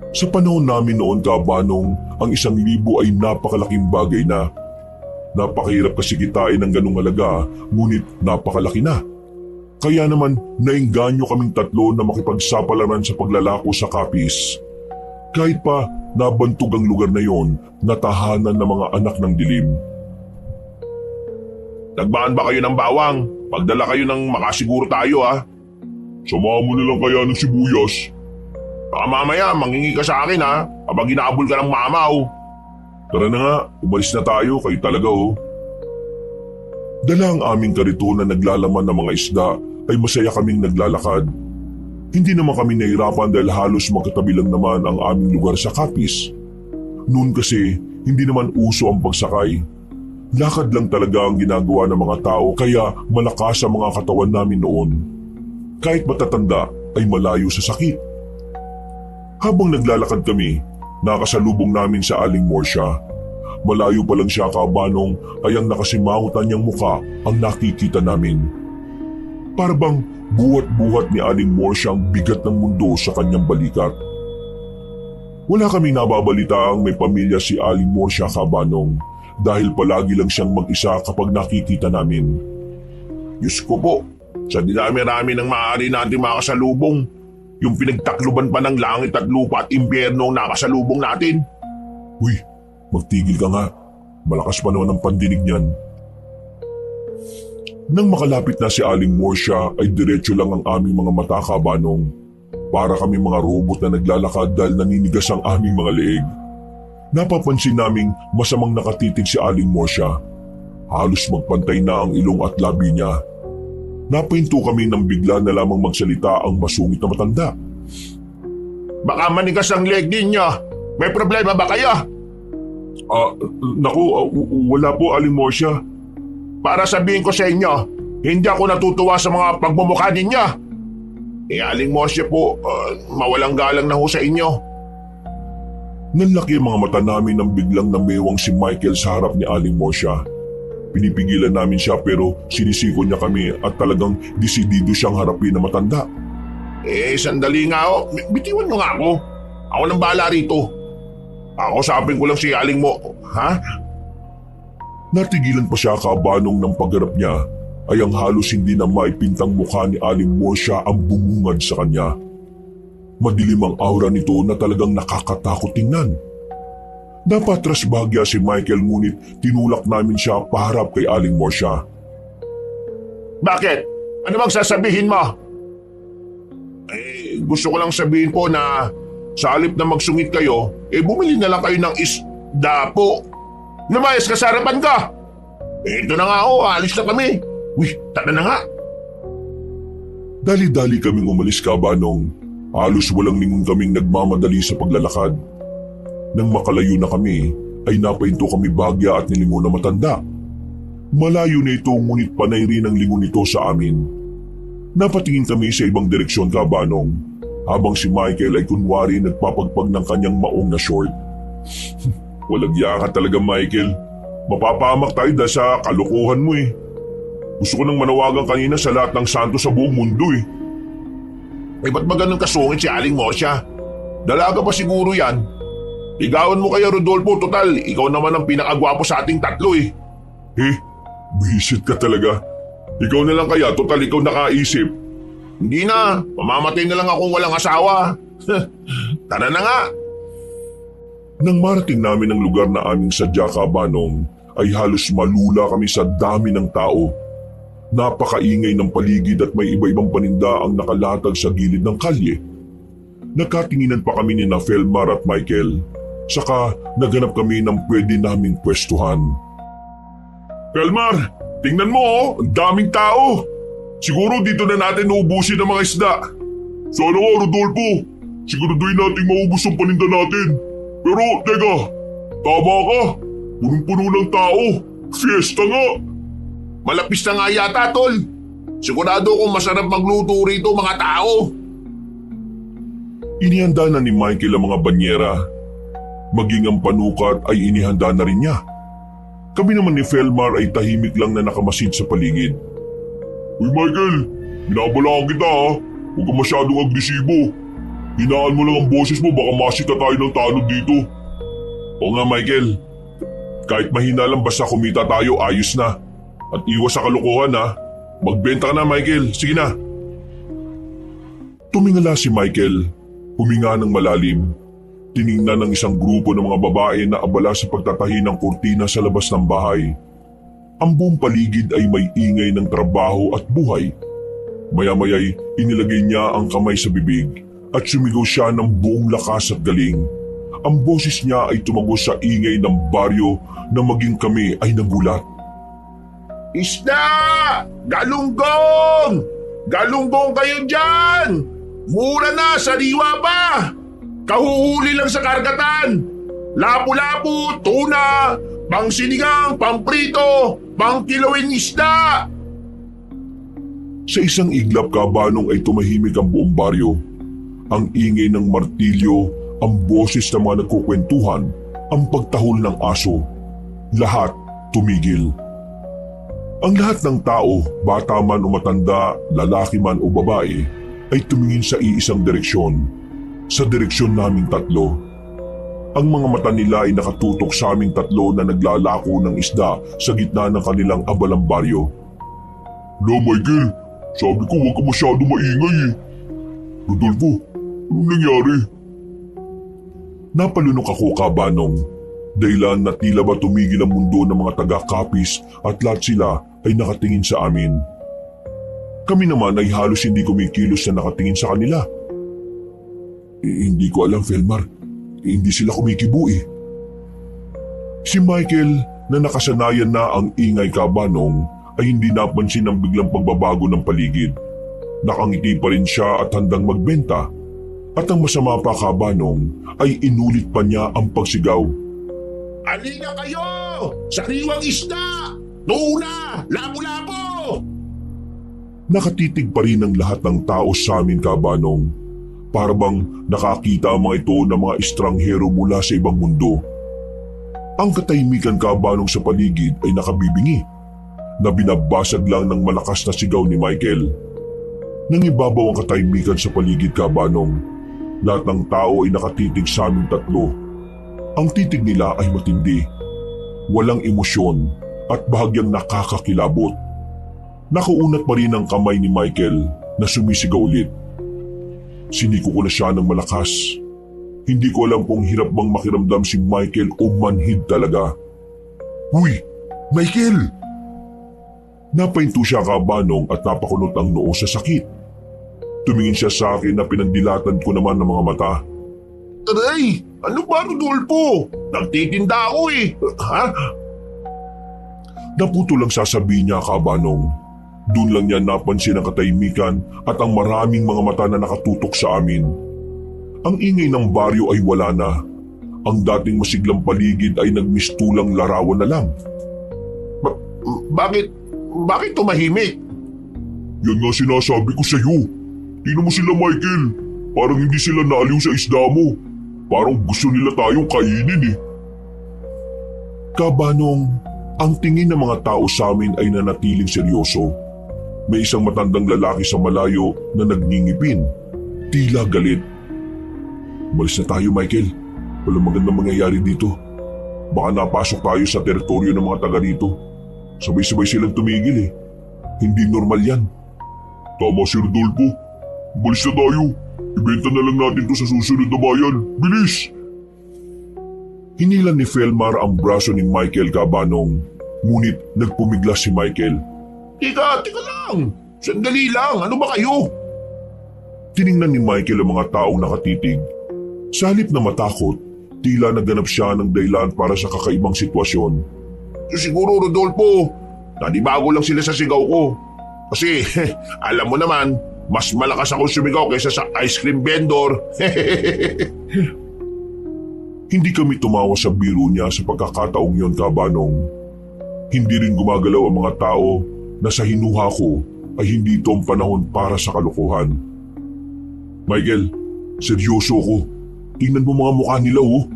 Speaker 1: Sa panahon namin noon Cabanong, ang 1,000 ay napakalaking bagay na. Napakahirap kasi kitain ng ganung halaga, ngunit napakalaki na. Kaya naman nainganyo kaming tatlo na makipagsapalaran sa paglalako sa Capiz. Kahit pa nabantog ang lugar na yon, natahanan ng mga anak ng dilim.
Speaker 2: Nagbaan ba kayo ng bawang? Pagdala kayo ng makasiguro tayo ha?
Speaker 1: Samahan mo na lang kaya ng sibuyas.
Speaker 2: Baka mamaya mangingi ka sa akin ha, kapag inaabol ka ng mamaw.
Speaker 1: Tara na nga, umalis na tayo, kayo talaga oh. Dala ang aming kariton na naglalaman ng mga isda ay masaya kaming naglalakad. Hindi naman kami nahirapan dahil halos magkatabi lang naman ang aming lugar sa Capiz. Noon kasi hindi naman uso ang pagsakay. Lakad lang talaga ang ginagawa ng mga tao kaya malakas ang mga katawan namin noon. Kahit matatanda ay malayo sa sakit. Habang naglalakad kami, nakasalubong namin sa Aling Morsia. Malayo pa lang siya kabanong ay ang nakasimangutan niyang muka ang nakikita namin. Para bang buhat-buhat ni Aling Morsia ang bigat ng mundo sa kanyang balikat. Wala kaming nababalita ang may pamilya si Aling Morsia kabanong dahil palagi lang siyang mag-isa kapag nakikita namin.
Speaker 2: Diyos ko po, sa dinami-rami ng maaari natin makasalubong, yung pinagtakluban pa ng langit at lupa at impyerno ang nakasalubong natin.
Speaker 1: Uy, magtigil ka nga. Malakas pa naman ang pandinig niyan. Nang makalapit na si Aling Morsia ay diretso lang ang aming mga mata kabanong. Para kami mga robot na naglalakad dahil naninigas ang aming mga leeg. Napapansin naming masamang nakatitig si Aling Morsia. Halos magpantay na ang ilong at labi niya. Napahinto kami nang bigla na lamang magsalita ang masungit na matanda.
Speaker 2: Baka manigas ang leg ninyo. May problema ba kayo?
Speaker 1: Wala po Aling Morsia.
Speaker 2: Para sabihin ko sa inyo, hindi ako natutuwa sa mga pagmumukha ninyo. Aling Morsia po, mawalang galang na ho sa inyo.
Speaker 1: Nanlaki ang mga mata namin nang biglang namewang si Michael sa harap ni Aling Morsia. Pinipigilan namin siya pero sinisiko niya kami at talagang desidido siyang harapin na matanda.
Speaker 2: Sandali nga ho. Bitiwan mo nga ako. Ako nang bahala rito. Ako sapin ko lang si Aling mo. Ha?
Speaker 1: Natigilan pa siya kabanong ng pagharap niya ay ang halos hindi na maipintang mukha ni Aling Morsia ang bumungad sa kanya. Madilim ang aura nito na talagang nakakatakot tingnan. Napatras bahagya si Michael ngunit tinulak namin siya paharap kay Aling Morsia.
Speaker 2: Bakit? Ano bang sasabihin mo? Gusto ko lang sabihin po na sa halip na magsungit kayo, bumili na lang kayo ng isda po. Lumayas ka sa harapan ka! Ito na nga ho, alis na kami. Uy, tara na nga.
Speaker 1: Dali-dali kaming umalis kabanong. Halos walang lingon kaming nagmamadali sa paglalakad. Nang makalayo na kami, ay napahinto kami bahagya at nilingon na matanda. Malayo na ito ngunit panay rin ang lingon nito sa amin. Napatingin kami sa ibang direksyon kabanong, habang si Michael ay kunwari nagpapagpag ng kanyang maong na short. Walang yaka talaga Michael. Mapapahamak tayo dahil sa kalokohan mo eh. Gusto ko nang manawagan kanina sa lahat ng santo sa buong mundo eh.
Speaker 2: Ba't ba ganun kasungit si Aling Morsia? Dalaga pa siguro yan. Ligawan mo kaya Rodolfo, total, ikaw naman ang pinakagwapo sa ating tatlo eh.
Speaker 1: Bisit ka talaga. Ikaw na lang kaya, total ikaw nakaisip.
Speaker 2: Hindi na, mamamatay na lang akong walang asawa. Tara na nga.
Speaker 1: Nang marating namin ang lugar na aming sadya kabanong, ay halos malula kami sa dami ng tao. Napakaingay ng paligid at may iba-ibang paninda ang nakalatag sa gilid ng kalye. Nagkatinginan pa kami ni Felmar at Michael. Saka naghanap kami ng pwede naming pwestuhan. Felmar, tingnan mo oh, ang daming tao. Siguro dito na natin naubusin ang mga isda. Sana nga Rodolfo, siguraduhin natin maubos ang paninda natin. Pero teka, tama ka, punong-puno ng tao, fiesta nga.
Speaker 2: Malapis na nga yata tol. Sigurado kong masarap magluto rito mga tao.
Speaker 1: Inihanda na ni Michael ang mga banyera. Maging ang panukat ay inihanda na rin niya. Kami naman ni Felmar ay tahimik lang na nakamasid sa paligid. Uy Michael, binabalaan kita ha. Huwag ka masyadong agresibo. Hinaan mo lang ang boses mo, baka masita tayo ng tanod dito. Oo nga Michael, kahit mahina lang basta kumita tayo, ayos na. At iwas sa kalokohan ha. Magbenta ka na Michael, sige na. Tumingala si Michael, huminga ng malalim. Tiningnan ng isang grupo ng mga babae na abala sa pagtatahi ng kurtina sa labas ng bahay. Ang buong paligid ay may ingay ng trabaho at buhay. Maya-maya'y inilagay niya ang kamay sa bibig at sumigaw siya ng buong lakas at galing. Ang boses niya ay tumagos sa ingay ng baryo na maging kami ay nagulat.
Speaker 2: Isda! Galunggong! Galunggong kayo dyan! Mura na, sariwa pa! Kahuhuli lang sa karagatan! Lapu-lapu, tuna, pangsinigang, pamprito, pangkilawin isda!
Speaker 1: Sa isang iglap, Kabanong, ay tumahimik ang buong baryo. Ang ingay ng martilyo, ang boses ng mga nagkukwentuhan, ang pagtahol ng aso. Lahat tumigil. Ang lahat ng tao, bata man o matanda, lalaki man o babae, ay tumingin sa iisang direksyon. Sa direksyon naming tatlo. Ang mga mata nila ay nakatutok sa aming tatlo na naglalako ng isda sa gitna ng kanilang abalang baryo. "No, Michael, sabi ko huwag ka masyado maingay eh. Rodolfo, anong nangyari?" Napalunok ako, Kabanong. Dahilan na tila ba tumigil ang mundo ng mga taga-Kapis at lahat sila ay nakatingin sa amin. Kami naman ay halos hindi kumikilos na nakatingin sa kanila. Hindi ko alam, Felmar. Hindi sila kumikibo eh. Si Michael, na nakasanayan na ang ingay, Kabanong, ay hindi napansin ang biglang pagbabago ng paligid. Nakangiti pa rin siya at handang magbenta. At ang masama pa, Kabanong, ay inulit pa niya ang pagsigaw.
Speaker 2: Halina kayo! Sariwang isda! Tuna! Lapu-lapu!
Speaker 1: Nakatitig pa rin ang lahat ng tao sa amin, Kabanong. Para bang nakakita ang mga ito ng mga estranghero mula sa ibang mundo. Ang katahimikan, Kabanong, sa paligid ay nakabibingi na binabasag lang ng malakas na sigaw ni Michael. Nangibabaw ang katahimikan sa paligid, Kabanong. Lahat ng tao ay nakatitig sa aming tatlo. Ang titig nila ay matindi, walang emosyon at bahagyang nakakakilabot. Nakaunat pa rin ang kamay ni Michael na sumisigaw ulit. Siniko ko na siya ng malakas. Hindi ko alam kung hirap bang makiramdam si Michael o manhid talaga. "Uy, Michael!" Napahinto siya, Kabanong, at napakunot ang noo sa sakit. Tumingin siya sa akin na pinagdilatan ko naman ng mga mata.
Speaker 2: Aray! Ano ba, Rodolfo? Nagtitinda ako eh. Ha?
Speaker 1: Naputo lang sasabihin niya, Kabanong. Doon lang niya napansin ang katahimikan at ang maraming mga mata na nakatutok sa amin. Ang ingay ng baryo ay wala na. Ang dating masiglang paligid ay nagmistulang larawan na lang.
Speaker 2: Bakit tumahimik?
Speaker 1: Yan nga sinasabi ko sa iyo. Tingnan mo sila, Michael. Parang hindi sila naaliw sa isda mo. Parang gusto nila tayong kainin eh. Kabanong, ang tingin ng mga tao sa amin ay nanatiling seryoso. May isang matandang lalaki sa malayo na nagngingipin. Tila galit. "Umalis na tayo, Michael. Walang magandang mangyayari dito. Baka napasok tayo sa teritoryo ng mga taga rito. Sabay-sabay silang tumigil eh. Hindi normal yan." "Tama si Rodolfo. Umalis na tayo. Ibenta na lang natin to sa susunod na bayan. Bilis!" Hinilan ni Felmar ang braso ni Michael, Kabanong. Ngunit nagpumiglas si Michael.
Speaker 2: Teka lang. Sandali lang. Ano ba kayo?
Speaker 1: Tiningnan ni Michael ang mga taong nakatitig. Sa halip na matakot, tila naganap siya ng dahilan para sa kakaibang sitwasyon.
Speaker 2: Siguro, Rodolfo, nanibago lang sila sa sigaw ko. Kasi, alam mo naman, mas malakas ako sumigaw kaysa sa ice cream vendor.
Speaker 1: Hindi kami tumawa sa biro niya sa pagkakataong yon, Kabanong. Hindi rin gumagalaw ang mga tao na sa hinuha ko ay hindi ito ang panahon para sa kalokohan. "Michael, seryoso ko. Tingnan mo mga mukha nila oh."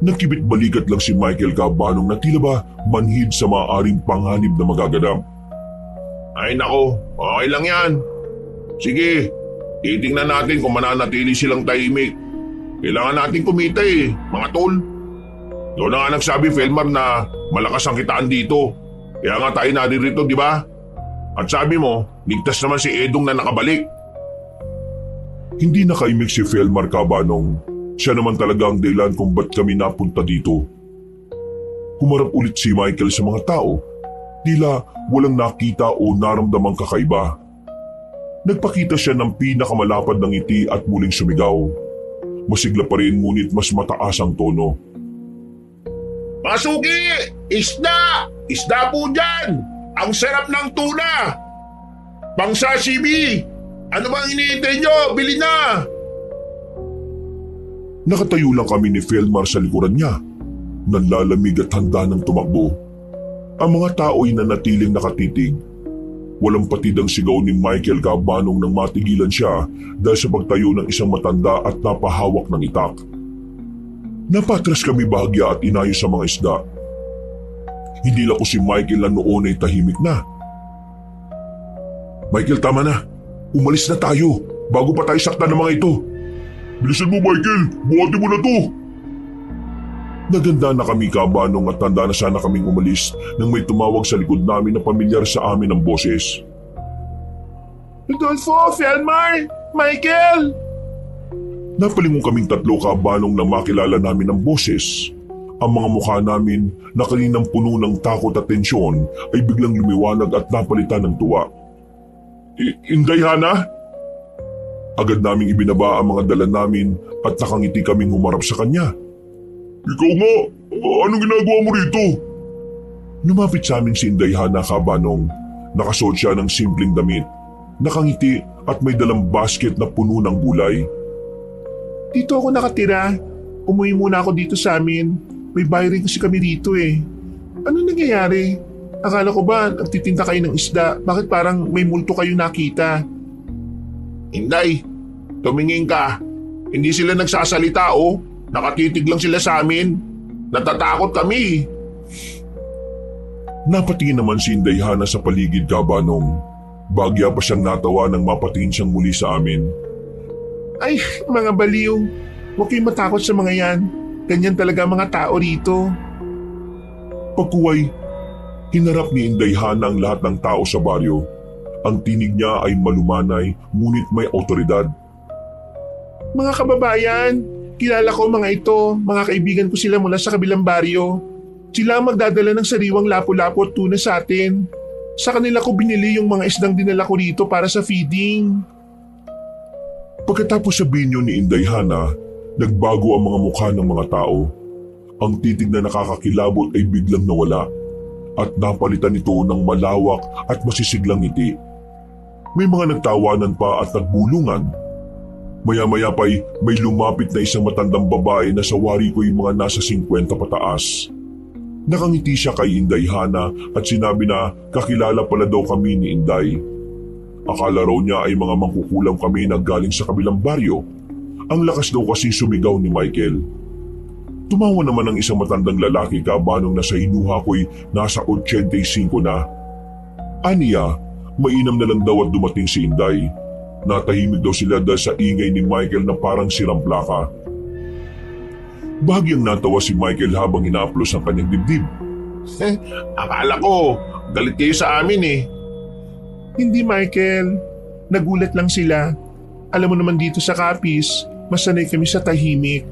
Speaker 1: Nagkibit balikat lang si Michael, Kabanong, na tila ba manhid sa maaaring panganib na magaganap.
Speaker 2: Ay nako, okay lang yan. Sige, titingnan natin kung mananatili silang tahimik. Kailangan natin kumita eh, mga tol. Doon na nga nagsabi, Felmar, na malakas ang kitaan dito. Kaya nga tayo naririto, di ba? At sabi mo, ligtas naman si Edong na nakabalik.
Speaker 1: Hindi nakaimik si Felmar, Kabanong. Siya naman talaga ang dahilan kung ba't kami napunta dito. Humarap ulit si Michael sa mga tao. Tila walang nakita o naramdamang kakaiba. Nagpakita siya ng pinakamalapad ng ngiti at muling sumigaw. Masigla pa rin ngunit mas mataas ang tono.
Speaker 2: Masuki! Isda! Isda po dyan! Ang sarap ng tuna! Pang sashimi! Ano bang iniintay nyo? Bili na!
Speaker 1: Nakatayo lang kami ni Felmar sa likuran niya. Nanlalamig at handa ng tumakbo. Ang mga tao ay nanatiling nakatitig. Walang patid ang sigaw ni Michael Cabanong nang matigilan siya dahil sa pagtayo ng isang matanda at napahawak ng itak. Napatras kami bahagya at inayos sa mga isda. Hindi lang ko si Michael na noon ay tahimik na. Michael, tama na. Umalis na tayo bago pa tayo saktan ng mga ito. Bilisan mo, Michael! Buhati mo na to! Naganda na kami, Cabanong, at tanda na sana kaming umalis nang may tumawag sa likod namin na pamilyar sa amin ng boses.
Speaker 3: Rodolfo, Felmar, Michael!
Speaker 1: Napalingon kaming tatlo, Cabanong, na makilala namin ng boses. Ang mga mukha namin na kaninang puno ng takot at tensyon ay biglang lumiwanag at napalitan ng tuwa. Inday, Hana? Agad naming ibinaba ang mga dala namin at nakangiti kaming humarap sa kanya. Ikaw nga, anong ginagawa mo rito? Lumapit sa amin si Inday Hana, Cabanong. Nakasuot siya ng simpleng damit, nakangiti at may dalang basket na puno ng gulay.
Speaker 3: Dito ako nakatira. Umuwi muna ako dito sa amin. May bahay rin kasi kami dito eh. Ano nangyayari? Akala ko ba nagtitinda kayo ng isda? Bakit parang may multo kayo nakita?
Speaker 2: Inday, tumingin ka. Hindi sila nagsasalita oh. Nakatitig lang sila sa amin. Natatakot kami.
Speaker 1: Napatingin naman si Inday Hana sa paligid, Cabanong. Bagya pa siyang natawa nang mapatingin siyang muli sa amin.
Speaker 3: Ay, mga baliw. Huwag kayong matakot sa mga yan. Ganyan talaga mga tao rito.
Speaker 1: Pagkuway, hinarap ni Inday Hana ang lahat ng tao sa baryo. Ang tinig niya ay malumanay ngunit may otoridad.
Speaker 3: Mga kababayan, kilala ko mga ito. Mga kaibigan ko sila mula sa kabilang baryo. Sila ang magdadala ng sariwang lapu-lapu at tuna sa atin. Sa kanila ko binili yung mga isdang dinala ko rito para sa feeding.
Speaker 1: Pagkatapos sabihin niyo ni Inday Hana, nagbago ang mga mukha ng mga tao. Ang titig na nakakakilabot ay biglang nawala at napalitan ito ng malawak at masisiglang ngiti. May mga nagtawanan pa at nagbulungan. Maya-maya pa'y may lumapit na isang matandang babae na sa wari ko yung mga nasa 50 pataas. Nakangiti siya kay Inday Hana at sinabi na kakilala pala daw kami ni Inday. Akala raw niya ay mga mangkukulam kami na galing sa kabilang baryo. Ang lakas daw kasi sumigaw ni Michael. Tumawa naman ang isang matandang lalaki, Cabanong, na sa hinuha ko'y nasa 85 na. Aniya, mainam na lang daw at dumating si Inday. Natahimik daw sila dahil sa ingay ni Michael na parang sirang plaka. Bahagyang natawa si Michael habang inaaplos ang kanyang dibdib.
Speaker 2: Akala ko, galit kayo sa amin eh.
Speaker 3: Hindi, Michael. Nagulat lang sila. Alam mo naman dito sa Capiz, masanay kami sa tahimik.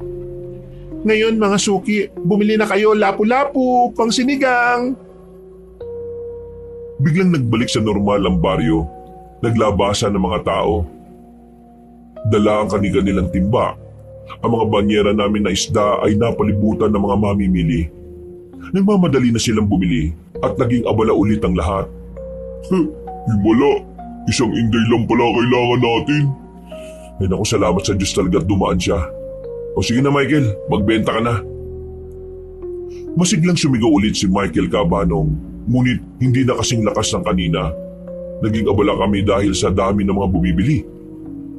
Speaker 3: Ngayon mga suki, bumili na kayo lapu-lapu, pang sinigang.
Speaker 1: Biglang nagbalik sa normal ang baryo. Naglabasan ng mga tao. Dala ang kanilang timba. Ang mga banyera namin na isda ay napalibutan ng mga mamimili. Nagmamadali na silang bumili at naging abala ulit ang lahat. Himala, isang Inday lang pala kailangan natin. Ay naku, salamat sa Diyos talaga at dumaan siya. O sige na Michael, magbenta ka na. Masiglang sumigaw ulit si Michael, Cabanong, ngunit hindi na kasing lakas ng kanina. Naging abala kami dahil sa dami ng mga bumibili.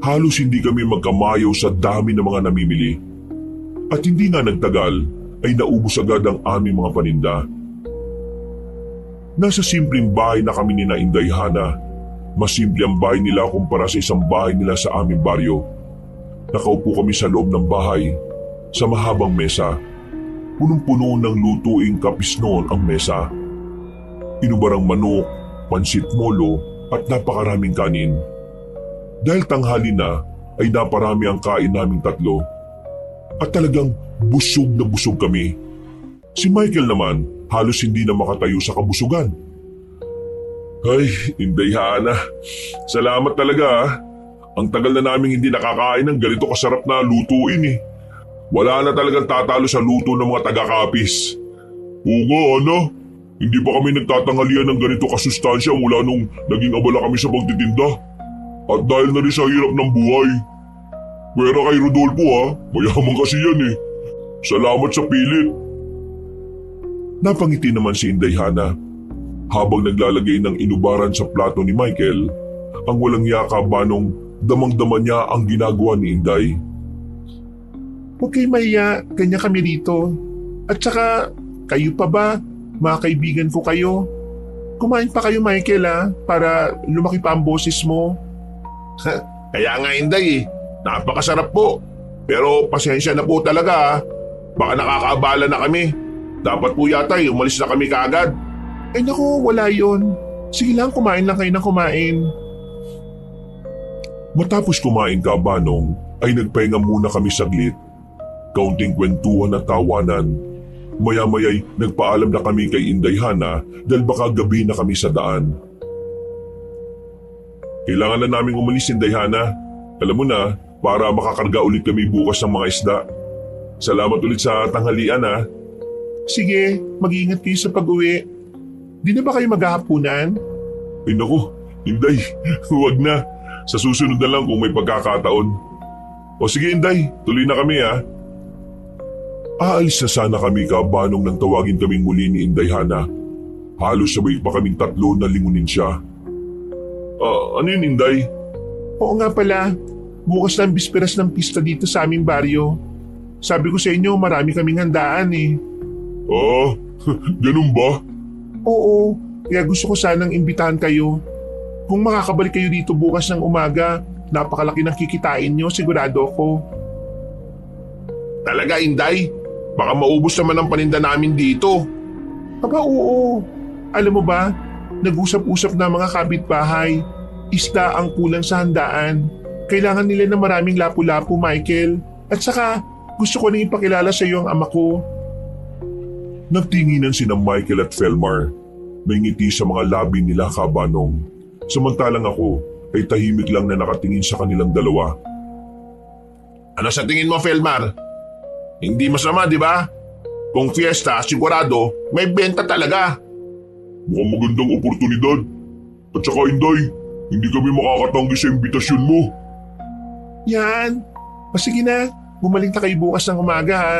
Speaker 1: Halos hindi kami magkamayaw sa dami ng mga namimili. At hindi nga nagtagal ay naubos agad ang aming mga paninda. Nasa simpleng bahay na kami ni na Inday Hana. Mas simple ang bahay nila kumpara sa isang bahay nila sa aming baryo. Nakaupo kami sa loob ng bahay, sa mahabang mesa. Punong-puno ng lutuing kapisnon ang mesa. Inubarang manok, pansit molo at napakaraming kanin. Dahil tanghali na ay naparami ang kain naming tatlo. At talagang busog na busog kami. Si Michael naman halos hindi na makatayo sa kabusugan. Ay, Inday Hana, salamat talaga ah. Ang tagal na naming hindi nakakain ng ganito kasarap na lutuin eh. Wala na talagang tatalo sa luto ng mga taga-Capiz. Oo nga, Ana. Hindi pa kami nagtatanghalian ng ganito kasustansya mula nung naging abala kami sa pagtitinda. At dahil na rin sa hirap ng buhay. Pwera kay Rodolfo ha, mayaman kasi yan eh. Salamat sa pilit. Napangiti naman si Inday Hana. Habang naglalagay ng inubaran sa plato ni Michael, ang walang yaka Banong damang-dama niya ang ginagawa ni Inday.
Speaker 3: Huwag kayo mahiya, ganyan kami rito. At saka, kayo pa ba? Mga kaibigan ko kayo. Kumain pa kayo, Michael, para lumaki pa ang boses mo.
Speaker 2: Kaya nga Inday napakasarap po. Pero pasensya na po talaga Baka nakakaabala na kami. Dapat po yata umalis na kami kaagad.
Speaker 3: Ay naku, wala yon. Sige lang, kumain lang kayo ng kumain.
Speaker 1: Matapos kumain ka, Banong, ay nagpahinga muna kami saglit. Kaunting kwentuhan at tawanan. Maya-maya'y nagpaalam na kami kay Inday Hana dahil baka gabi na kami sa daan. Kailangan na naming umalis, Inday Hana. Alam mo na, para makakarga ulit kami bukas ng mga isda. Salamat ulit sa tanghalian ha.
Speaker 3: Sige, mag-iingat kayo sa pag-uwi. Di na ba kayo maghahapunan?
Speaker 1: Ay naku, Inday, huwag na. Sa susunod na lang kung may pagkakataon. O sige Inday, tuloy na kami ha. Aalis na sana kami Banong nang tawagin kaming muli ni Inday Hana. Halos sabay pa kaming tatlo na lingunin siya. Ano yun Inday?
Speaker 3: Oo nga pala, bukas na ang bisperas ng pista dito sa aming baryo. Sabi ko sa inyo, marami kaming handaan eh.
Speaker 1: Ganun ba?
Speaker 3: Oo, kaya gusto ko sanang imbitahan kayo. Kung makakabalik kayo dito bukas ng umaga, napakalaki ng kikitain nyo, sigurado ako.
Speaker 2: Talaga Inday? Baka maubos naman ang paninda namin dito.
Speaker 3: Aba oo, alam mo ba, nag-usap-usap na mga kapitbahay. Isda ang kulang sa handaan. Kailangan nila ng maraming lapu-lapu, Michael. At saka, gusto ko nang ipakilala sa iyo ang ama ko.
Speaker 1: Nagtinginan sina Michael at Felmar. May ngiti sa mga labi nila Banong. Samantalang ako ay tahimik lang na nakatingin sa kanilang dalawa.
Speaker 2: Ano sa tingin mo, Felmar? Hindi masama, di ba? Kung fiesta, sigurado, may benta talaga.
Speaker 1: Mukhang magandang oportunidad. At saka Inday, hindi kami makakatanggi sa imbitasyon mo.
Speaker 3: Yan. O sige na, bumalik na kayo bukas ng umaga ha.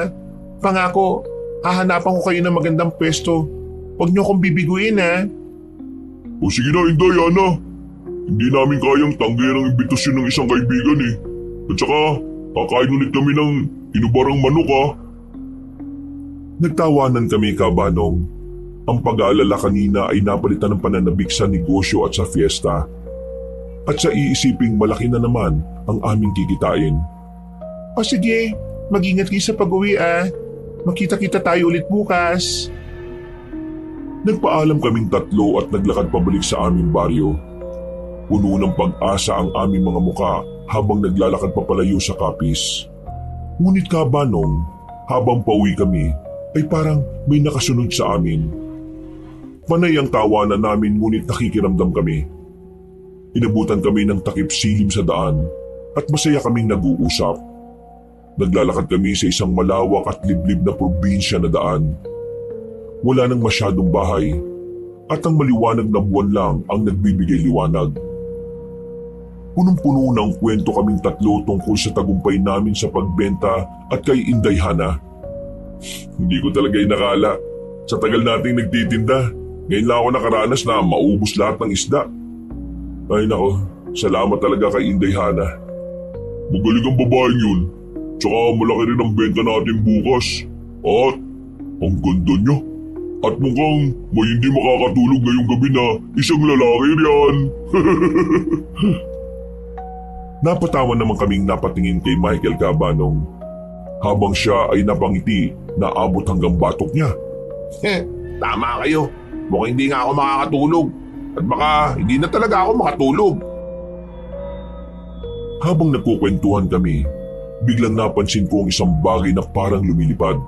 Speaker 3: Pangako, hahanapan ko kayo ng magandang pwesto. Huwag niyo akong bibiguin ha.
Speaker 1: O sige na Inday, Hana. Hindi namin kayang tanggihan ang imbitasyon ng isang kaibigan eh. At saka, kakain ulit kami ng inubarang manok ha. Nagtawanan kami Banong. Ang pag-aalala kanina ay napalitan ng pananabik sa negosyo at sa fiesta. At sa iisiping malaki na naman ang aming kikitain.
Speaker 3: O sige, mag-ingat kayo sa pag-uwi Makita-kita tayo ulit bukas.
Speaker 1: Nagpaalam kaming tatlo at naglakad pabalik sa aming baryo. Puno ng pag-asa ang aming mga muka habang naglalakad papalayo sa kapis. Ngunit Banong, habang pauwi kami, ay parang may nakasunod sa amin. Panay ang tawanan namin ngunit nakikiramdam kami. Inabutan kami ng takip silim sa daan at masaya kaming nag-uusap. Naglalakad kami sa isang malawak at liblib na probinsya na daan. Wala nang masyadong bahay at ang maliwanag na buwan lang ang nagbibigay liwanag. Punong-puno ng kwento kaming tatlo tungkol sa tagumpay namin sa pagbenta at kay Inday Hana. Hindi ko talaga inakala. Sa tagal nating nagtitinda, ngayon lang ako nakaranas na maubos lahat ng isda. Ay nako, salamat talaga kay Inday Hana. Magaling ang babaeng yun. Tsaka malaki rin ang benta natin bukas. At ang ganda niya. At mukhang may hindi makakatulog ngayong gabi na isang lalaki riyan. Napatawa naman kaming napatingin kay Michael Banong. Habang siya ay napangiti na abot hanggang batok niya.
Speaker 2: Tama kayo. Mukhang hindi nga ako makakatulog. At baka hindi na talaga ako makatulog.
Speaker 1: Habang nagkukwentuhan kami, biglang napansin ko ang isang bagay na parang lumilipad.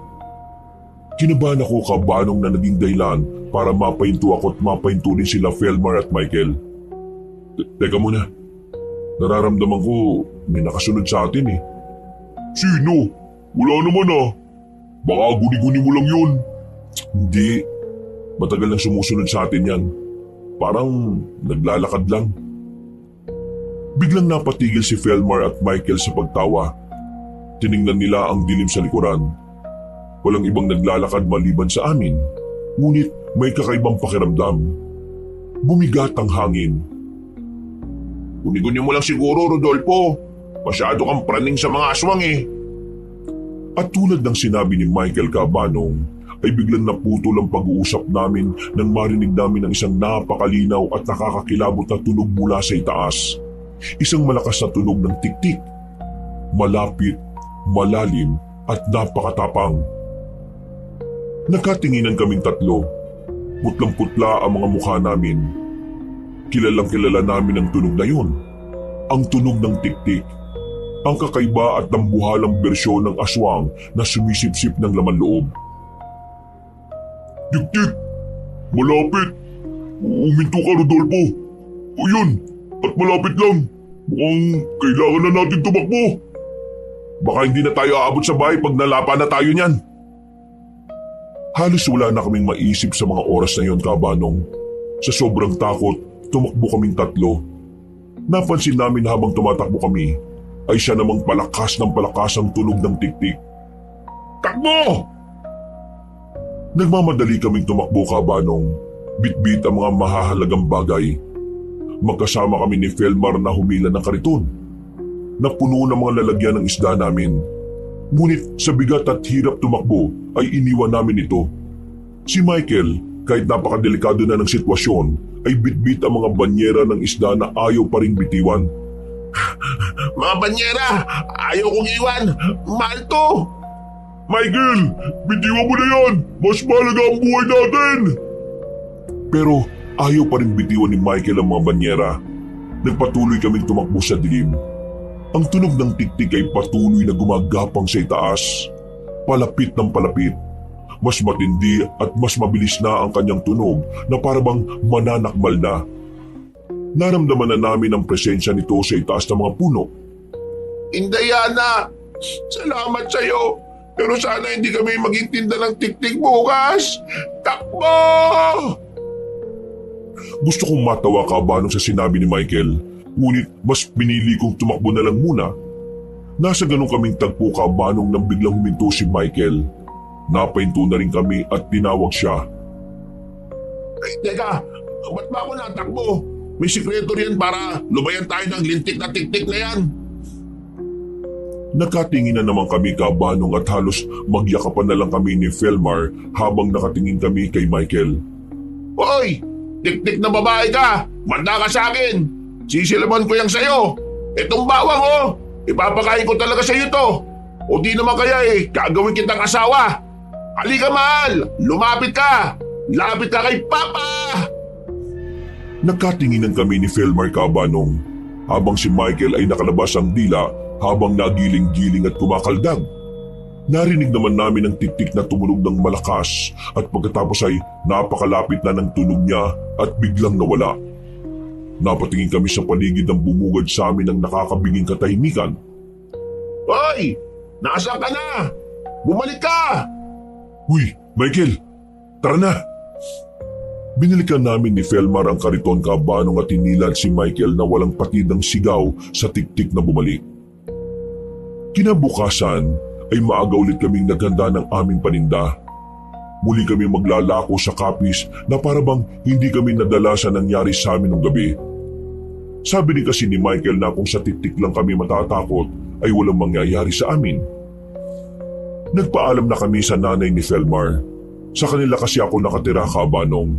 Speaker 1: Kinabahan ako Banong na naging dahilan para mapahinto ako at mapahinto rin sila Felmar at Michael. Teka muna, nararamdaman ko may nakasunod sa atin eh. Sino? Wala naman Baka guni-guni mo lang yun. Hindi, matagal nang sumusunod sa atin yan. Parang naglalakad lang. Biglang napatigil si Felmar at Michael sa pagtawa. Tiningnan nila ang dilim sa likuran. Walang ibang naglalakad maliban sa amin, ngunit may kakaibang pakiramdam. Bumigat ang hangin.
Speaker 2: Guni-guni mo lang siguro, Rodolfo. Masyado kang praning sa mga aswang eh.
Speaker 1: At tulad ng sinabi ni Michael Cabanong, ay biglang naputol ang pag-uusap namin nang marinig namin ang isang napakalinaw at nakakakilabot na tunog mula sa itaas. Isang malakas na tunog ng tiktik. Malapit, malalim at napakatapang. Nagkatinginan kaming tatlo. Putlang-putla ang mga mukha namin. Kilalang kilala namin ang tunog na yun. Ang tunog ng tiktik. Ang kakaiba at nambuhalang bersyon ng aswang na sumisipsip ng laman loob. Tik-tik! Malapit! Uminto ka, Rodolfo! O yun! At malapit lang! Mukhang kailangan na natin tumakbo! Baka hindi na tayo aabot sa bahay pag nalapa na tayo niyan. Halos wala na kaming maisip sa mga oras na yon, Cabanong. Sa sobrang takot, tumakbo kaming tatlo. Napansin namin habang tumatakbo kami, ay siya namang palakas ng palakas ang tunog ng tiktik. Takbo! Nagmamadali kaming tumakbo, Cabanong. Bit-bit ang mga mahahalagang bagay. Magkasama kami ni Felmar na humila ng kariton. Napuno ng mga lalagyan ng isda namin. Ngunit sa bigat at hirap tumakbo ay iniwan namin ito. Si Michael, kahit napakadelikado na ng sitwasyon, ay bit-bit ang mga banyera ng isda na ayaw pa ring bitiwan.
Speaker 2: Mga banyera, ayaw kong iwan. Mahal to.
Speaker 1: Michael, bitiwan mo na yan! Mas mahalaga ang buhay natin! Pero ayaw pa rin bitiwan ni Michael ang mga banyera. Nagpatuloy kaming tumakbo sa dilim. Ang tunog ng tiktik ay patuloy na gumagapang sa itaas. Palapit ng palapit. Mas matindi at mas mabilis na ang kanyang tunog na parabang mananakmal na. Naramdaman na namin ang presensya nito sa itaas ng mga puno.
Speaker 2: Indayana, salamat sa'yo. Pero sana hindi kami maging tinda ng tiktik bukas. Takbo!
Speaker 1: Gusto kong matawa, Cabanong, sa sinabi ni Michael. Ngunit mas pinili kong tumakbo na lang muna. Nasa ganun kaming tagpo, Cabanong, nang biglang huminto si Michael. Napahinto na rin kami at tinawag siya.
Speaker 2: Ay, teka, ba't ba ako natakbo? May sikreto riyan para lubayan tayo ng lintik na tiktik na yan.
Speaker 1: Nakatingin na naman kami, Cabanong, at halos magyakapan na lang kami ni Felmar habang nakatingin kami kay Michael.
Speaker 2: Hoy! Tiktik na babae ka! Manda ka sa akin! Sisilaman ko yang sa'yo! Itong bawang oh! Ipapakain ko talaga sa'yo to! O di naman kaya gagawin kitang asawa! Halika, mahal! Lumapit ka! Lapit ka kay Papa!
Speaker 1: Nakatinginan kami ni Felmar, Cabanong, habang si Michael ay nakalabas ang dila habang nagiling-giling at kumakaldag. Narinig naman namin ang tiktik na tumunog ng malakas at pagkatapos ay napakalapit na ng tunog niya at biglang nawala. Napatingin kami sa paligid ng bumugad sa amin ng nakakabiging katahimikan.
Speaker 2: Hoy! Nasaan ka na? Bumalik ka!
Speaker 1: Uy, Michael! Tara na! Binilikan namin ni Felmar ang kariton, Cabanong, at inilad si Michael na walang patid ng sigaw sa tiktik na bumalik. Kinabukasan ay maaga ulit kaming naghanda ng aming paninda. Muli kami maglalako sa kapis na parabang hindi kami nadala sa nangyari sa amin nung gabi. Sabi din kasi ni Michael na kung sa tiktik lang kami matatakot ay walang mangyayari sa amin. Nagpaalam na kami sa nanay ni Felmar. Sa kanila kasi ako nakatira, Cabanong.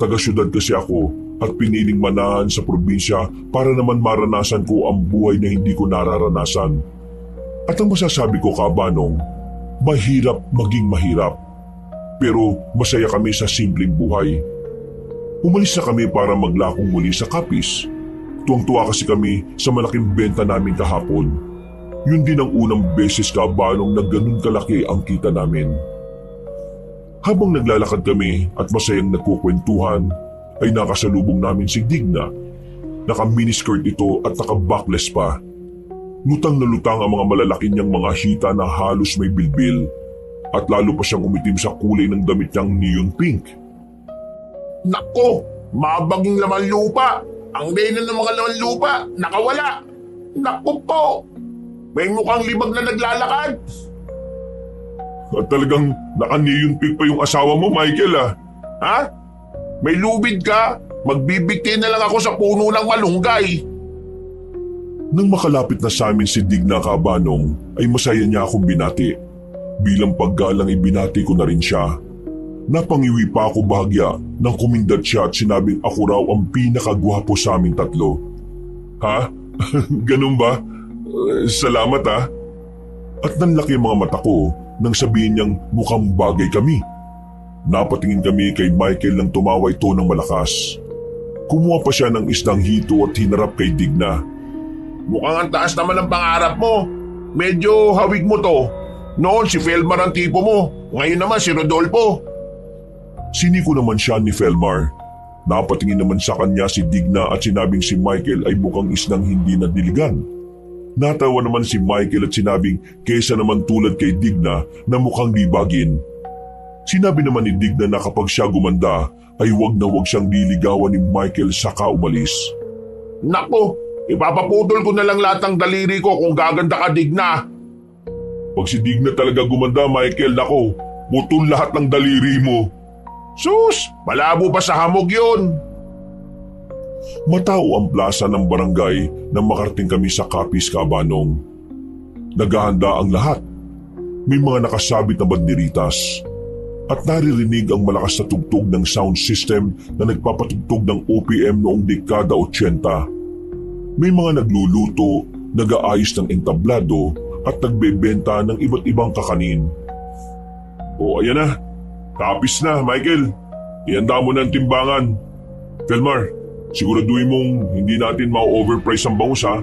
Speaker 1: Taga-syudad kasi ako at piniling manahan sa probinsya para naman maranasan ko ang buhay na hindi ko nararanasan. At ang masasabi ko, Cabanong, mahirap maging mahirap. Pero masaya kami sa simpleng buhay. Umalis na kami para maglakong muli sa kapis. Tuwang-tuwa kasi kami sa malaking benta namin kahapon. Yun din ang unang beses, Cabanong, na ganun kalaki ang kita namin. Habang naglalakad kami at masayang nagkukwentuhan, ay nakasalubong namin si Digna. Naka-miniskirt ito at naka-backless pa. Lutang na lutang ang mga malalaki niyang mga hita na halos may bilbil at lalo pa siyang umitim sa kulay ng damit niyang neon pink.
Speaker 2: Nako! Mabaging laman lupa! Ang reyna ng mga laman lupa, nakawala. Naku po! May mukhang libag na naglalakad.
Speaker 1: At talagang naka-neon pink pa yung asawa mo, Michael ah.
Speaker 2: Ha? May lubid ka? Magbibigti na lang ako sa puno ng malunggay.
Speaker 1: Nang makalapit na sa amin si Digna Kabanong ay masaya niya akong binati. Bilang paggalang ibinati ko na rin siya. Napangiwi pa ako bahagya nang kumindat siya at sinabing ako raw ang pinakagwapo sa aming tatlo. Ha? Ganun ba? Salamat ha. At nanlaki ang mga mata ko nang sabihin niyang mukhang bagay kami. Napatingin kami kay Michael nang tumawa ito ng malakas. Kumuha pa siya ng isdang hito at hinarap kay Digna.
Speaker 2: Mukhang ang taas naman ang pangarap mo. Medyo hawig mo to. Noon si Felmar ang tipo mo. Ngayon naman si Rodolfo.
Speaker 1: Siniko naman siya ni Felmar. Napatingin naman sa kanya si Digna at sinabing si Michael ay mukhang isdang hindi nadiligan. Natawa naman si Michael at sinabing kesa naman tulad kay Digna na mukhang libagin. Sinabi naman ni Digna na kapag siya gumanda ay wag na wag siyang liligawan ni Michael saka umalis.
Speaker 2: Naku, ipapaputol ko na lang lahat ng daliri ko kung gaganda ka, Digna.
Speaker 1: Pag si Digna talaga gumanda, Michael, nako, putol lahat ng daliri mo.
Speaker 2: Sus, malabo pa sa hamog yun.
Speaker 1: Matao ang plaza ng barangay nang makarating kami sa Capiz, Kabanong. Naghahanda ang lahat. May mga nakasabit na banderitas at naririnig ang malakas na tugtog ng sound system na nagpapatugtog ng OPM noong dekada 80. May mga nagluluto, nag-aayos ng entablado at nagbebenta ng iba't ibang kakanin. O ayan na, Capiz na, Michael. Ihanda mo na ang timbangan. Felmar, siguraduhin mong hindi natin ma-overprice ang bangus ha.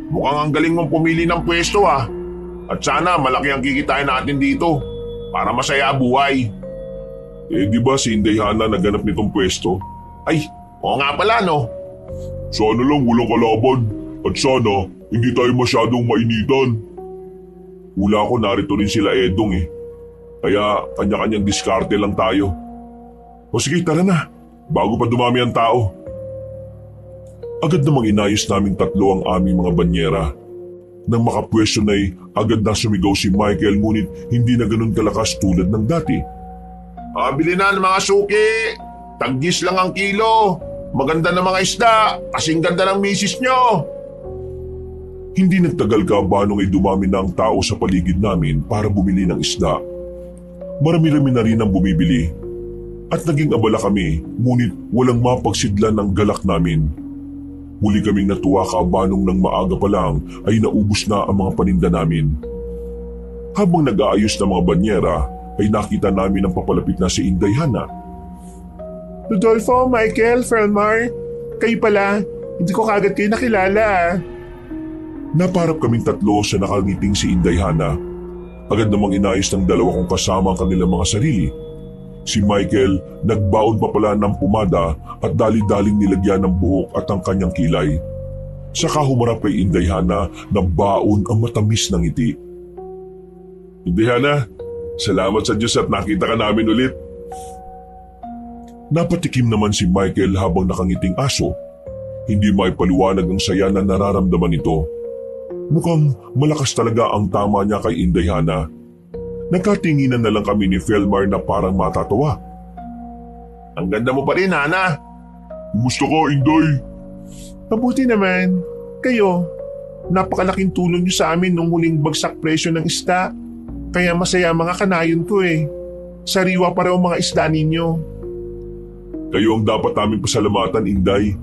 Speaker 2: Mukhang ang galing mong pumili ng pwesto ha. At sana malaki ang kikitain natin dito para masaya buhay.
Speaker 1: Eh di ba si Inday Hana naganap nitong pwesto?
Speaker 2: Ay, oo nga pala no.
Speaker 1: Sana lang walang kalaban at sana hindi tayo masyadong mainitan. Hula ko narito rin sila Edong eh. Kaya kanya-kanyang diskarte lang tayo. O sige tara na, bago pa dumami ang tao. Agad namang inayos naming tatlo ang aming mga banyera. Nang makapwesto na'y agad na sumigaw si Michael ngunit hindi na ganun kalakas tulad ng dati.
Speaker 2: Bili na ng mga suki. Taggis lang ang kilo. Maganda na mga isda. Kasing ganda ng misis nyo.
Speaker 1: Hindi nagtagal Kabanong ay dumami na ang tao sa paligid namin para bumili ng isda. Marami-rami na rin ang bumibili. At naging abala kami ngunit walang mapagsidlan ng galak namin. Muli kaming natuwa Kabanong nang maaga pa lang ay naubos na ang mga paninda namin. Habang nag-aayos ng mga banyera ay nakita namin ang papalapit na si Inday Hana.
Speaker 3: Rodolfo, Michael, Felmar, kayo pala. Hindi ko kagad kayo nakilala ah.
Speaker 1: Naparap kaming tatlo sa nakangiting si Inday Hana. Agad namang inayos ng dalawa kong kasama ang kanilang mga sarili. Si Michael nagbaon pa pala ng pumada at dali-daling nilagyan ng buhok at ang kanyang kilay. Saka humarap kay Inday Hana na baon ang matamis ng ngiti. Inday Hana, salamat sa Diyos at nakita ka namin ulit. Napatikim naman si Michael habang nakangiting aso. Hindi maipaliwanag ang saya na nararamdaman nito. Mukhang malakas talaga ang tama niya kay Inday Hana. Nagkatinginan na lang kami ni Felmar na parang matatawa.
Speaker 2: Ang ganda mo pa rin, Hana.
Speaker 1: Kumusta ka, Inday?
Speaker 3: Mabuti naman. Kayo, napakalaking tulong niyo sa amin nung huling bagsak presyo ng isda. Kaya masaya mga kanayon ko eh. Sariwa pa raw mga isda ninyo.
Speaker 1: Kayo ang dapat namin pasalamatan, Inday.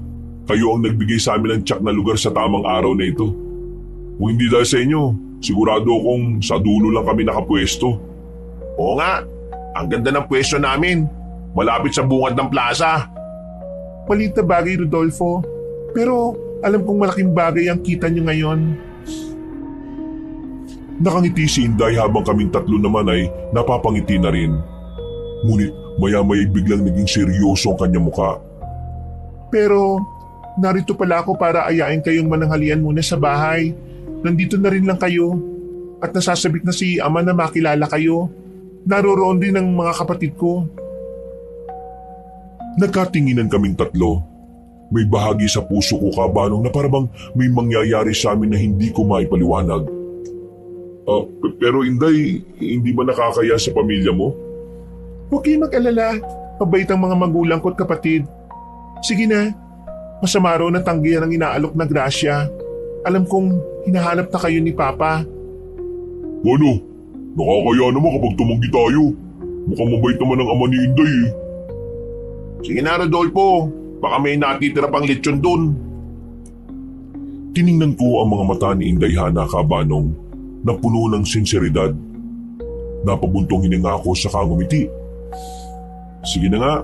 Speaker 1: Kayo ang nagbigay sa amin ng tsak na lugar sa tamang araw na ito. Kung hindi dahil sa inyo, sigurado akong sa dulo lang kami nakapwesto.
Speaker 2: Oo nga, ang ganda ng pwesto namin. Malapit sa bungad ng plaza.
Speaker 3: Maliit na bagay, Rodolfo. Pero alam kong malaking bagay ang kita niyo ngayon.
Speaker 1: Nakangiti si Inday habang kaming tatlo naman ay napapangiti na rin. Ngunit maya-maya biglang naging seryoso ang kanyang muka.
Speaker 3: Pero narito pala ako para ayain kayong mananghalian muna sa bahay. Nandito na rin lang kayo. At nasasabik na si Ama na makilala kayo. Naroroon din ang mga kapatid ko.
Speaker 1: Nagkatinginan kaming tatlo. May bahagi sa puso ko, Kabanong, na parang may mangyayari sa amin na hindi ko maipaliwanag. Pero Inday, hindi ba nakakaya sa pamilya mo?
Speaker 3: Huwag kayong mag-alala. Mabait ang mga magulang ko at kapatid. Sige na. Masama raw na tanggihan ang inaalok na grasya. Alam kong hinahanap na kayo ni Papa.
Speaker 1: Ano? Nakakaya naman kapag tumanggi tayo. Mukhang mabait naman ang ama ni Inday eh.
Speaker 2: Sige na, Rodolfo. Baka may natitira pang lechon dun.
Speaker 1: Tiningnan ko ang mga mata ni Inday Hana, Kabanong, na puno ng sinseridad. Napabuntong hininga ako sa kangumiti. Sige na nga,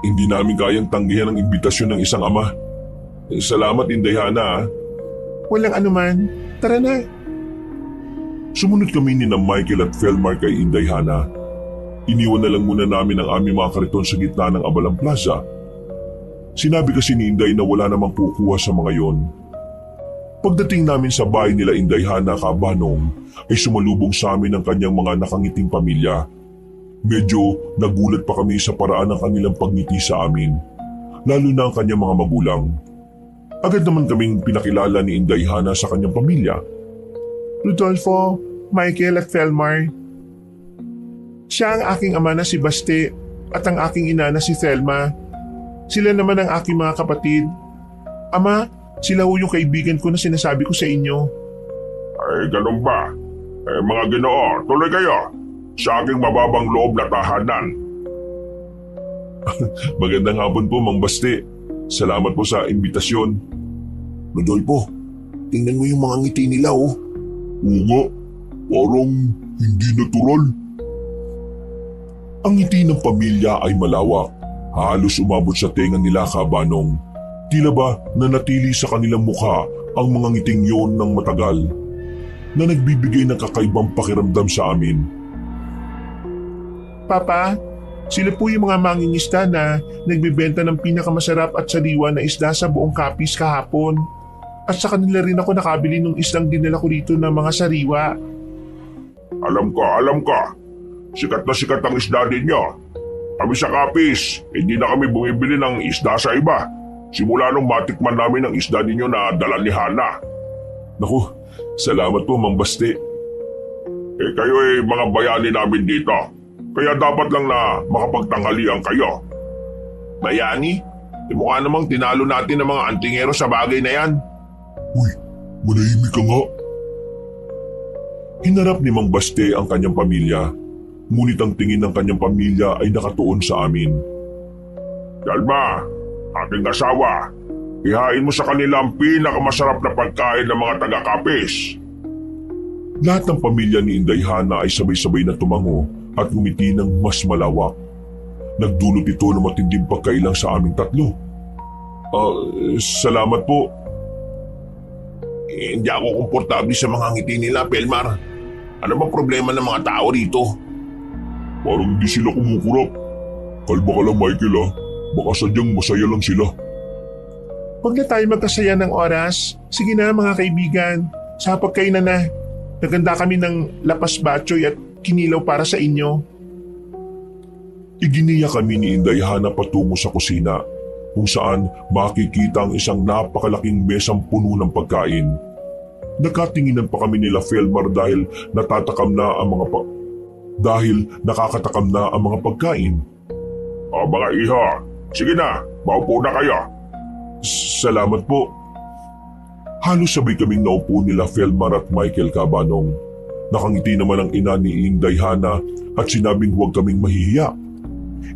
Speaker 1: hindi namin kayang tanggihan ang imbitasyon ng isang ama. Salamat, Inday Hana.
Speaker 3: Walang anuman. Tara na.
Speaker 1: Sumunod kami ni na Michael at Felmar kay Inday Hana. Iniwan na lang muna namin ang aming mga kariton sa gitna ng Abalang Plaza. Sinabi kasi ni Inday na wala namang kukuha sa mga yon. Pagdating namin sa bahay nila Inday Hana, Kabanong, ay sumalubong sa amin ang kanyang mga nakangiting pamilya. Medyo nagulat pa kami sa paraan ng kanilang pagngiti sa amin, lalo na ang kanyang mga magulang. Agad naman kaming pinakilala ni Inday Hana sa kanyang pamilya.
Speaker 3: Rodolfo, Michael at Felmar. Siya ang aking ama na si Baste at ang aking ina na si Thelma. Sila naman ang aking mga kapatid. Ama, sila ho yung kaibigan ko na sinasabi ko sa inyo.
Speaker 2: Ay, ganun ba? Mga Ginoo, tuloy kayo. Sa aking mababang loob na tahanan.
Speaker 1: Magandang hapon po, Mang Baste. Salamat po sa imbitasyon.
Speaker 2: Rodolfo, tingnan mo yung mga ngiti nila oh.
Speaker 1: Oo nga, parang hindi natural. Ang ngiti ng pamilya ay malawak. Halos umabot sa tenga nila, Kabanong. Tila ba nanatili sa kanilang mukha ang mga ngiting yon ng matagal na nagbibigay ng kakaibang pakiramdam sa amin.
Speaker 3: Papa, sila po yung mga mangingisda na nagbibenta ng pinakamasarap at sariwa na isda sa buong Capiz kahapon. At sa kanila rin ako nakabili ng islang dinala ko rito ng mga sariwa.
Speaker 2: Alam ko. Sikat na sikat ang isda ninyo. Kami sa Capiz, hindi na kami bumibili ng isda sa iba. Simula nung matikman namin ang isda ninyo na dala ni Hana.
Speaker 1: Naku, salamat po, Mang Baste.
Speaker 2: Kayo ay mga bayani namin dito. Kaya dapat lang na makapagtanghalian kayo. Bayani? Mukha namang tinalo natin ng mga antingero sa bagay na yan.
Speaker 1: Uy, manahimik ka nga. Hinarap ni Mang Baste ang kanyang pamilya, ngunit ang tingin ng kanyang pamilya ay nakatuon sa amin.
Speaker 2: Dalma, aking asawa, ihain mo sa kanila ang pinakamasarap na pagkain ng mga taga-Capiz.
Speaker 1: Lahat ng pamilya ni Inday Hana ay sabay-sabay na tumango at ngumiti ng mas malawak. Nagdulot ito ng matinding pagkailang sa aming tatlo. Salamat po.
Speaker 2: Hindi ako komportable sa mga ngiti nila, Pelmar. Ano bang problema ng mga tao rito?
Speaker 1: Parang hindi sila kumukurap. Kalma ka lang, Michael ah. Baka sadyang masaya lang sila.
Speaker 3: Huwag na tayo magkasaya ng oras. Sige na mga kaibigan, sa pagkainan na. Naganda kami ng lapas batchoy at kinilaw para sa inyo.
Speaker 1: Iginiya kami ni Inday Hana patungo sa kusina, kung saan makikita ang isang napakalaking mesang puno ng pagkain. Nagkatinginan pa kami nila Felmar dahil nakakatakam na ang mga pagkain.
Speaker 2: Mga iha, sige na, maupo na kayo.
Speaker 1: Salamat po. Halos sabay kaming naupo nila Felmar at Michael, Kabanong. Nakangiti naman ang ina ni Inday Hana at sinabing huwag kaming mahihiya.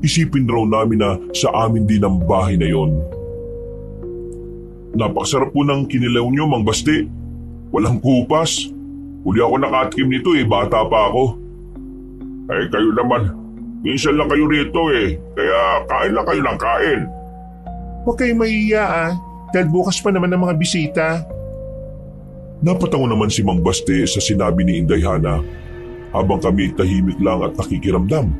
Speaker 1: Isipin raw namin na sa amin din ang bahay na yon. Napakasarap po ng kinilaw nyo, Mang Baste. Walang kupas. Huli ako nakatikim nito bata pa ako.
Speaker 2: Kayo naman, minsan lang kayo rito kaya kain lang kayo ng kain.
Speaker 3: Huwag kayong mahihiya dahil bukas pa naman ang mga bisita.
Speaker 1: Napatango naman si Mang Baste sa sinabi ni Inday Hana habang kami tahimik lang at nakikiramdam.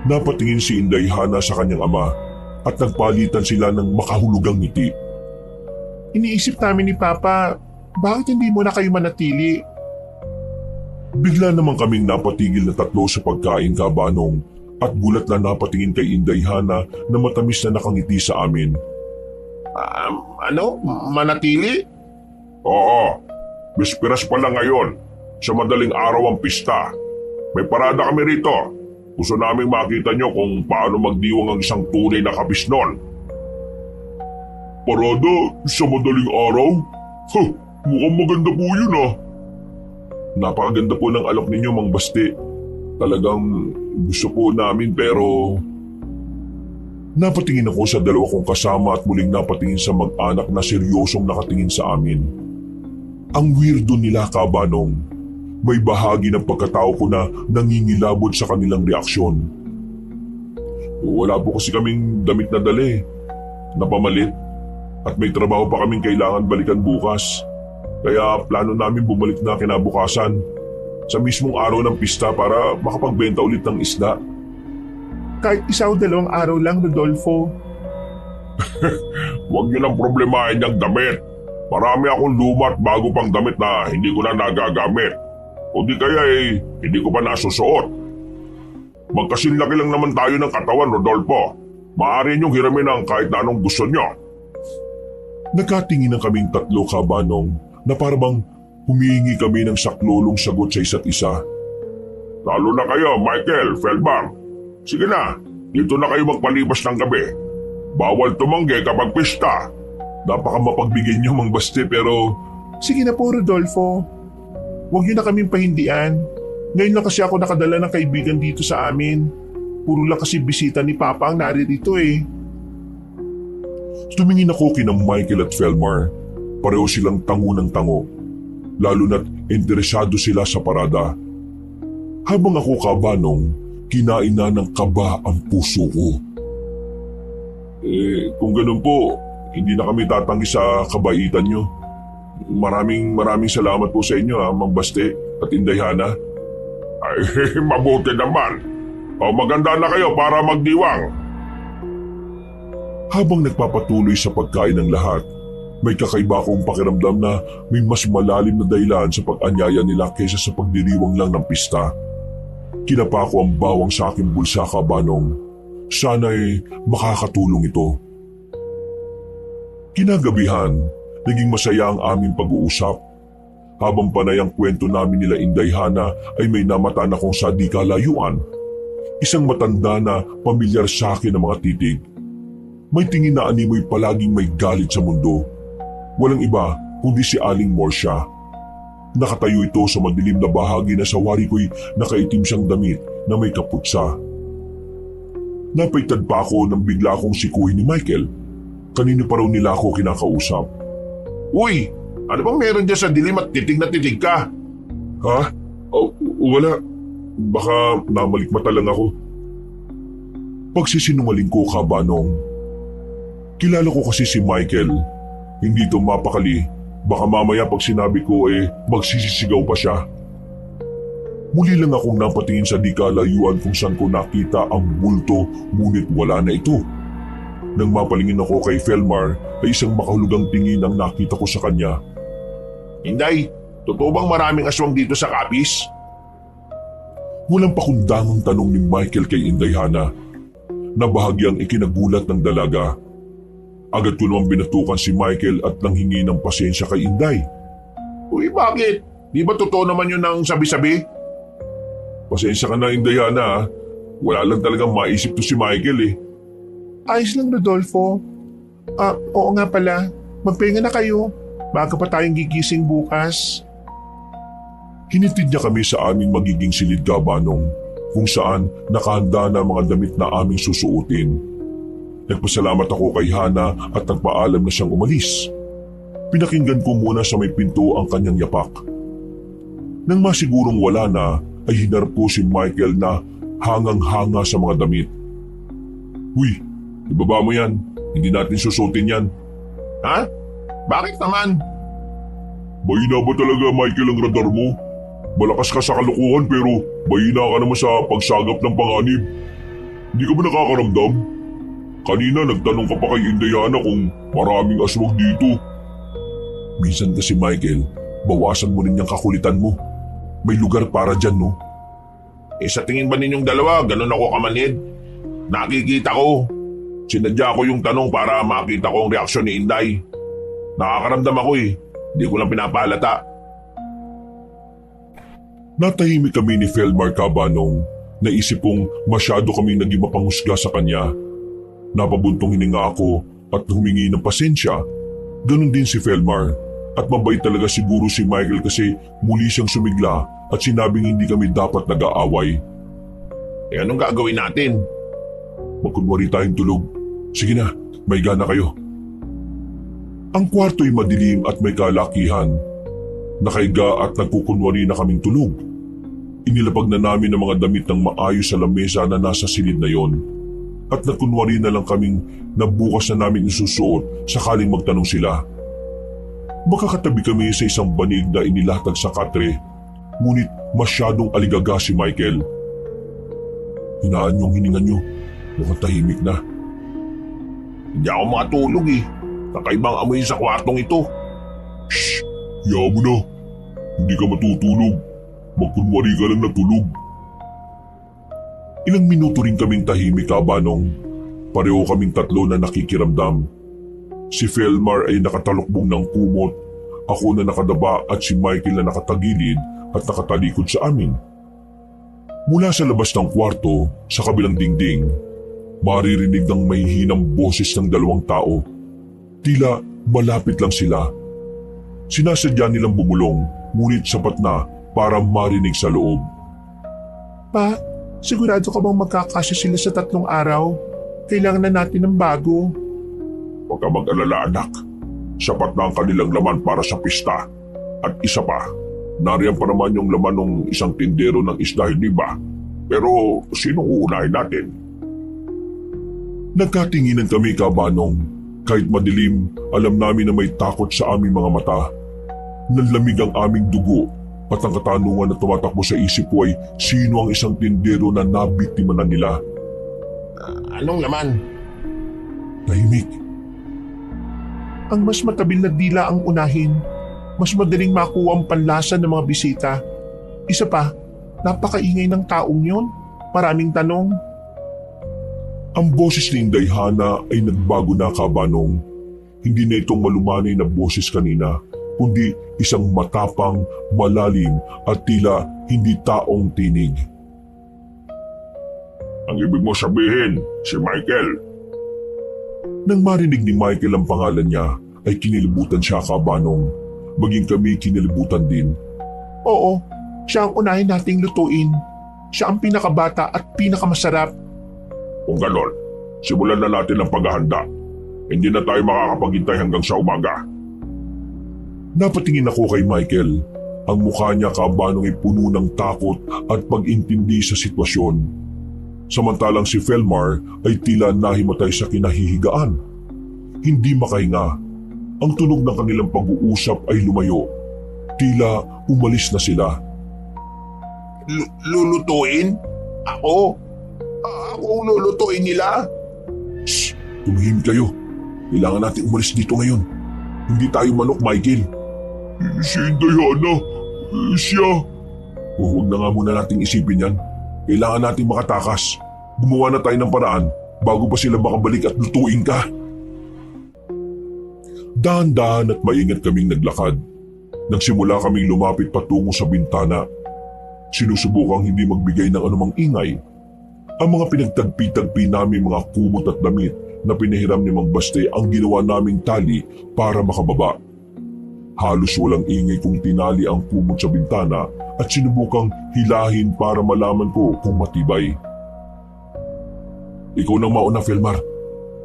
Speaker 1: Napatingin si Inday Hana sa kanyang ama at nagpalitan sila ng makahulugang ngiti.
Speaker 3: Iniisip namin ni Papa, bakit hindi mo na kayo manatili?
Speaker 1: Bigla naman kaming napatigil na tatlo sa pagkain, Kabanong, at gulat na napatingin kay Inday Hana na matamis na nakangiti sa amin.
Speaker 2: Manatili?
Speaker 1: Oo, bisperas pa lang ngayon. Sa madaling araw ang pista. May parada kami rito. Gusto naming makita nyo kung paano magdiwang ang isang tunay na kabisnon. Parada sa madaling araw? Mukhang maganda po yun ah. Napakaganda po ng alok ninyo, Mang Basti. Talagang gusto po namin pero... Napatingin ako sa dalawa kong kasama at muling napatingin sa mag-anak na seryosong nakatingin sa amin. Ang weirdo nila, Kabanong. May bahagi ng pagkatao ko na nangingilabot sa kanilang reaksyon. Wala po kasi kaming damit na dali. Napamalit. At may trabaho pa kaming kailangan balikan bukas. Kaya plano namin bumalik na kinabukasan sa mismong araw ng pista para makapagbenta ulit ng isda.
Speaker 3: Kahit 1 o 2 araw lang, Rodolfo.
Speaker 1: Huwag niyo nang problemahin yung damit. Marami akong luma at bago pang damit na hindi ko na nagagamit. O di kaya hindi ko pa nasusuot. Magkasinlaki lang naman tayo ng katawan, Rodolfo. Maaari niyong hiramin ang kahit na anong gusto niyo. Nagkatingin ng kaming tatlo, Kabanong, na parang humihingi kami ng saklolong sagot sa isa't isa. Lalo na kayo, Michael, Feldman. Sige na, dito na kayo magpalipas ng gabi. Bawal tumanggi kapag pista. Napaka mapagbigay niyo, Mang Basti, pero...
Speaker 3: Sige na po, Rodolfo. Huwag niyo na kaming pahindian. Ngayon lang kasi ako nakadala ng kaibigan dito sa amin. Puro lang kasi bisita ni Papa ang naririto eh. Tumingin ako kina Michael at Felmar. Pareho silang tango ng tango. Lalo na't interesado sila sa parada. Habang ako, Kabanong, kinain na ng kaba ang puso ko. Kung ganun po, hindi na kami tatanggi sa kabaitan nyo. Maraming salamat po sa inyo, Mang Basti at Inday Hana. Ay, mabuti naman. Maganda na kayo para magdiwang. Habang nagpapatuloy sa pagkain ng lahat, may kakaiba akong pakiramdam na may mas malalim na dahilan sa pag-anyaya nila kaysa sa pagdiriwang lang ng pista. Kinapa ko ang bawang sa aking bulsa, Kabanong. Sana'y makakatulong ito. Kinagabihan, naging masaya ang aming pag-uusap. Habang panay ang kwento namin nila Inday Hana ay may namataan akong sa di kalayuan. Isang matanda na pamilyar sa akin ang mga titig. May tingin na animoy palaging may galit sa mundo. Walang iba kundi si Aling Morsha. Nakatayo ito sa madilim na bahagi na sa wari ko'y nakaitim siyang damit na may kaputsa. Napaitad pa ako nang bigla akong sikuhin ni Michael. Kanino pa raw nila ako kinakausap.
Speaker 2: Uy, ano bang meron dyan sa dilim at titig na titig ka?
Speaker 1: Ha? Wala. Baka namalikmata lang ako. Pagsisinungaling ko, Kabanong. Kilala ko kasi si Michael. Hindi ito mapakali. Baka mamaya pag sinabi ko magsisisigaw pa siya. Muli lang akong napatingin sa di kalayuan kung saan ko nakita ang bulto ngunit wala na ito. Nang mapalingin ako kay Felmar ay isang makahulugang tingin ang nakita ko sa kanya.
Speaker 2: Inday, totoo bang maraming aswang dito sa Capiz?
Speaker 1: Walang pakundangang tanong ni Michael kay Inday Hana na bahagyang ikinagulat ng dalaga. Agad ko naman binatukan si Michael at nanghingi ng pasensya kay Inday.
Speaker 2: Uy, bakit? Di ba totoo naman yun ang sabi-sabi?
Speaker 1: Pasensya ka na, Inday Hana. Wala lang talagang maisip to si Michael.
Speaker 3: Ayos lang, Rodolfo. Oo nga pala. Magpahinga na kayo. Bago pa tayong gigising bukas.
Speaker 1: Hinitid niya kami sa aming magiging silid, Kabanong, kung saan nakahanda na mga damit na aming susuotin. Nagpasalamat ako kay Hana at nagpaalam na siyang umalis. Pinakinggan ko muna sa may pinto ang kanyang yapak. Nang masigurong wala na, ay hinarap ko si Michael na hangang-hanga sa mga damit. Huy, ibaba mo yan. Hindi natin susutin yan.
Speaker 2: Ha? Bakit naman?
Speaker 1: Mahina ba talaga, Michael, ang radar mo? Malakas ka sa kalukuhan pero mahina ka naman sa pagsagap ng panganib. Hindi ka ba nakakaramdam? Kanina nagtanong ka pa kay Inday Hana kung maraming aswang dito. Minsan kasi, Michael, bawasan mo rin yung kakulitan mo. May lugar para dyan, no?
Speaker 2: Sa tingin ba ninyong dalawa, ganun ako kamanid? Nakikita ko. Sinadya ko yung tanong para makita ko ang reaksyon ni Inday. Nakakaramdam ako eh. Hindi ko lang pinapalata.
Speaker 1: Natahimik kami ni Felmar Cabanong. Naisip kong masyado kami naging mapanghusga sa kanya. Napabuntong hininga ako at humingi ng pasensya. Ganon din si Felmar. At mabait talaga siguro si Michael kasi muli siyang sumigla at sinabing hindi kami dapat nag-aaway.
Speaker 2: Eh anong gagawin natin?
Speaker 1: Magkunwari tayong tulog. Sige na, may gana kayo. Ang kwarto'y madilim at may kalakihan. Nakaiga at nagkukunwari na kaming tulog. Inilapag na namin ang mga damit ng maayos sa lamesa na nasa silid na yon. At nagkunwari na lang kaming na bukas na namin isusuot sakaling magtanong sila. Makakatabi kami sa isang banig na inilatag sa katre, ngunit masyadong aligaga si Michael. Hinaan niyong hininga niyo, mukhang tahimik na.
Speaker 2: Hindi ako makatulog eh. Kakaibang amoy sa kwartong ito.
Speaker 1: Shh! Hiya mo na. Hindi ka matutulog. Magkunwari ka lang natulog. Ilang minuto rin kaming tahimik, Cabanong. Pareho kaming tatlo na nakikiramdam. Si Felmar ay nakatalukbong ng kumot, ako na nakadaba at si Michael na nakatagilid at nakatalikod sa amin. Mula sa labas ng kwarto, sa kabilang dingding, maririnig ng may hinang boses ng dalawang tao. Tila malapit lang sila. Sinasadya nilang bumulong, ngunit sapat na para marinig sa loob.
Speaker 3: Pa, sigurado ka bang magkakasya sila sa 3 araw? Kailangan na natin ng bago.
Speaker 1: Huwag ka mag-alala, anak. Sapat na ang kanilang laman para sa pista. At isa pa, nariyan pa naman yung laman ng isang tindero ng isda, hindi ba? Pero sinong uunahin natin? Nagkatinginan kami, Cabanong. Kahit madilim, alam namin na may takot sa aming mga mata. Nanlamig ang aming dugo at ang katanungan na tumatakbo sa isip ko ay sino ang isang tindero na nabiktima na nila.
Speaker 2: Anong laman?
Speaker 1: Tahimik.
Speaker 3: Ang mas matabil na dila ang unahin. Mas madaling makuha ang panlasa ng mga bisita. Isa pa, napakaingay ng taong yon. Maraming tanong.
Speaker 1: Ang boses ni Inday Hana ay nagbago na, Cabanong. Hindi na itong malumanay na boses kanina, kundi isang matapang, malalim at tila hindi taong tinig.
Speaker 2: Ang ibig mo sabihin, si Michael.
Speaker 1: Nang marinig ni Michael ang pangalan niya, ay kinilibutan siya, Cabanong. Maging kami kinilibutan din.
Speaker 3: Oo, siya ang unahin nating lutuin. Siya ang pinakabata at pinakamasarap.
Speaker 2: Kung ganon, simulan na natin ang paghahanda. Hindi na tayo makakapaghintay hanggang sa umaga.
Speaker 1: Napatingin ako kay Michael. Ang mukha niya, Cabanong, ay puno ng takot at pag-intindi sa sitwasyon. Samantalang si Felmar ay tila nahimatay sa kinahihigaan. Hindi makahinga. Ang tunog ng kanilang pag-uusap ay lumayo. Tila umalis na sila.
Speaker 2: Lulutuin? Ako? Ako ang lulutuin nila?
Speaker 1: Shh! Tumihim kayo. Kailangan natin umalis dito ngayon. Hindi tayo manok, Michael. Si Inday Hana. Siya. Huwag na nga muna nating isipin yan. Kailangan nating makatakas. Gumawa na tayo ng paraan bago pa sila makabalik at lutuin ka. Dahan-dahan at maingat kaming naglakad. Nagsimula kaming lumapit patungo sa bintana. Sinusubukang hindi magbigay ng anumang ingay. Ang mga pinagtagpi-tagpi namin mga kumot at damit na pinahiram ni Mang Baste ang ginawa naming tali para makababa. Halos walang ingay kung tinali ang kumot sa bintana at sinubukang hilahin para malaman ko kung matibay. Ikaw nang mauna, Felmar.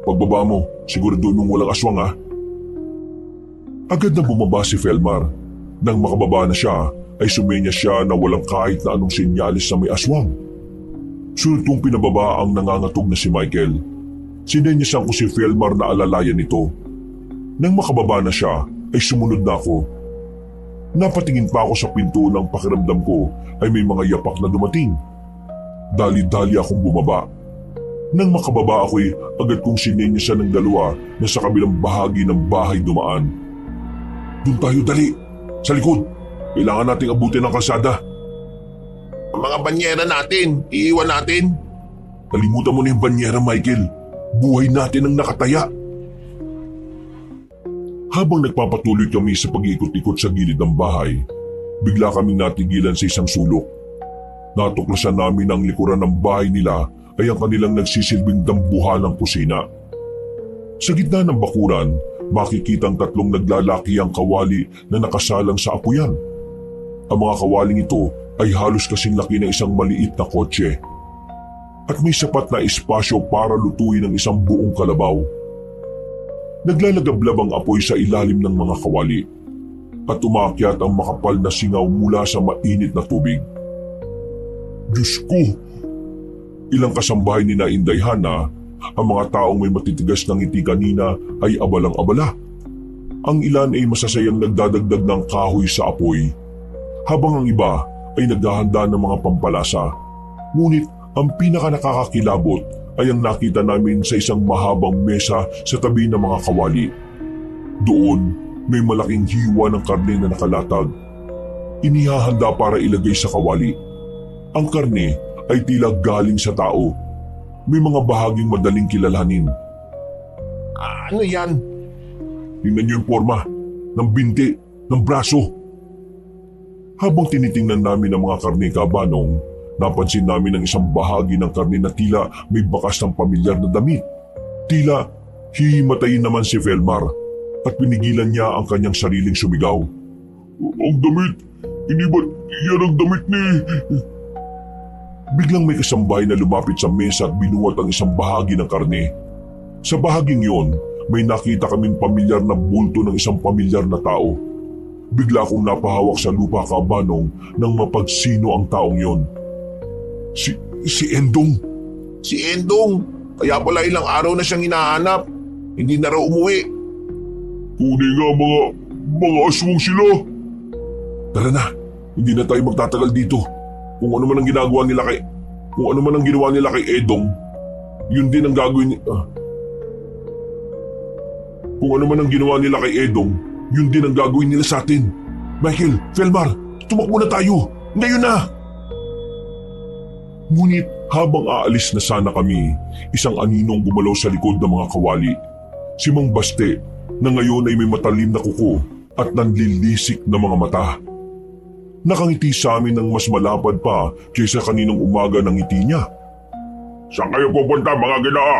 Speaker 1: Pagbaba mo, siguraduhin mong walang aswang, ha? Agad na bumaba si Felmar. Nang makababa na siya, ay sumenya siya na walang kahit na anong sinyalis na may aswang. Sunod kong pinababa ang nangangatog na si Michael. Sinenyasan ko si Felmar na alalayan nito. Nang makababa na siya, ay sumunod na ako. Napatingin pa ako sa pinto ng pakiramdam ko ay may mga yapak na dumating. Dali-dali akong bumaba. Nang makababa ako'y agad kong sinenyasan ng dalawa na sa kabilang bahagi ng bahay dumaan. Doon tayo, dali! Sa likod! Kailangan nating abutin ang kalsada.
Speaker 2: Ang mga banyera natin, iiwan natin.
Speaker 1: Kalimutan mo na yung banyera, Michael. Buhay natin ang nakataya. Habang nagpapatuloy kami sa pag-ikot-ikot sa gilid ng bahay, bigla kaming natigilan sa isang sulok. Natuklasan namin ang likuran ng bahay nila ay ang kanilang nagsisilbing dambuhalang kusina. Sa gitna ng bakuran, makikitang tatlong naglalaki ang kawali na nakasalang sa apuyan. Ang mga kawaling ito ay halos kasing laki ng isang maliit na kotse. At may sapat na espasyo para lutuin ang isang buong kalabaw. Naglalagablab ang apoy sa ilalim ng mga kawali at umakyat ang makapal na singaw mula sa mainit na tubig. Diyos ko! Ilang kasambahay ni na Inday Hana, ang mga taong may matitigas ng ngiti kanina ay abalang-abala. Ang ilan ay masasayang nagdadagdag ng kahoy sa apoy, habang ang iba ay naghahanda ng mga pampalasa. Ngunit ang pinaka nakakakilabot ay ang nakita namin sa isang mahabang mesa sa tabi ng mga kawali. Doon may malaking hiwa ng karne na nakalatag. Inihahanda para ilagay sa kawali. Ang karne ay tila galing sa tao. May mga bahaging madaling kilalanin.
Speaker 2: Ano yan?
Speaker 1: Tingnan niyo yung forma ng binti, ng braso. Habang tinitingnan namin ang mga karne kabanong, napansin namin ang isang bahagi ng karne na tila may bakas ng pamilyar na damit. Tila hihimatayin naman si Felmar at pinigilan niya ang kanyang sariling sumigaw. Ang damit! Hindi ba yan ang damit ni... Biglang may kasambahay na lumapit sa mesa at binuhat ang isang bahagi ng karne. Sa bahaging yon, may nakita kaming pamilyar na bulto ng isang pamilyar na tao. Bigla akong napahawak sa lupa kabanong nang mapagsino ang taong yon. Si Endong.
Speaker 2: Si Endong. Kaya pala ilang araw na siyang hinahanap. Hindi na raw umuwi.
Speaker 1: Tunay nga mga aswang sila. Tara na, hindi na tayo magtatagal dito. Kung ano man ang ginagawa nila kay... Kung ano man ang ginawa nila kay Edong, yun din ang gagawin... Kung ano man ang ginawa nila kay Edong, yun din ang gagawin nila sa atin. Michael, Felmar, tumakbo na tayo. Ngayon na! Ngunit habang aalis na sana kami, isang aninong gumalaw sa likod ng mga kawali. Si Mang Baste, na ngayon ay may matalim na kuko at nanlilisik na mga mata. Nakangiti sa amin ng mas malapad pa kaysa kaninang umaga ng ngiti niya.
Speaker 2: Saan kayo pupunta mga ginoo?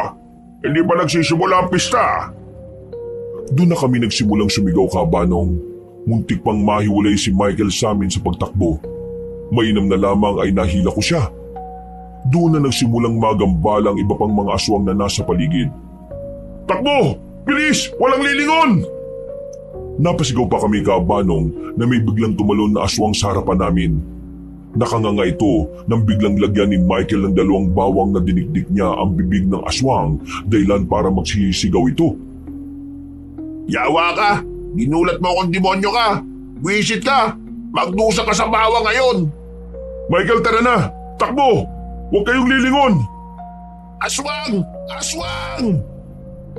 Speaker 2: Hindi pa nagsisimula ang pista?
Speaker 1: Doon na kami nagsimulang sumigaw kabanong. Muntik pang mahiwalay si Michael sa amin sa pagtakbo. Mainam na lamang ay nahila ko siya. Doon na nagsimulang magambala ang iba pang mga aswang na nasa paligid.
Speaker 2: Takbo! Bilis! Walang lilingon!
Speaker 1: Napasigaw pa kami kabanong na may biglang tumalon na aswang sa harapan namin. Nakanganga ito nang biglang lagyan ni Michael ng dalawang bawang na dinikdik niya ang bibig ng aswang dahilan para magsisigaw ito.
Speaker 2: Yawa ka! Ginulat mo akong demonyo ka! Wisit ka! Magdusa ka sa bawang ngayon!
Speaker 1: Michael, tara na! Takbo! Huwag kayong lilingon!
Speaker 2: Aswang! Aswang!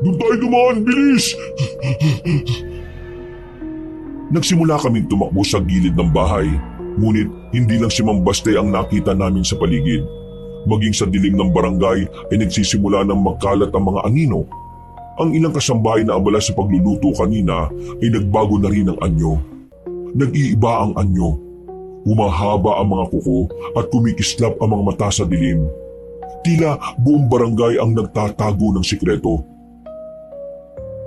Speaker 1: Doon tayo dumaan! Bilis! Nagsimula kaming tumakbo sa gilid ng bahay, ngunit hindi lang si Mang Baste ang nakita namin sa paligid. Maging sa dilim ng barangay ay nagsisimula ng magkalat ang mga anino. Ang ilang kasambahay na abala sa pagluluto kanina ay nagbago na rin ang anyo. Nag-iiba ang anyo. Humahaba ang mga kuko at kumikislap ang mga mata sa dilim. Tila buong barangay ang nagtatago ng sikreto.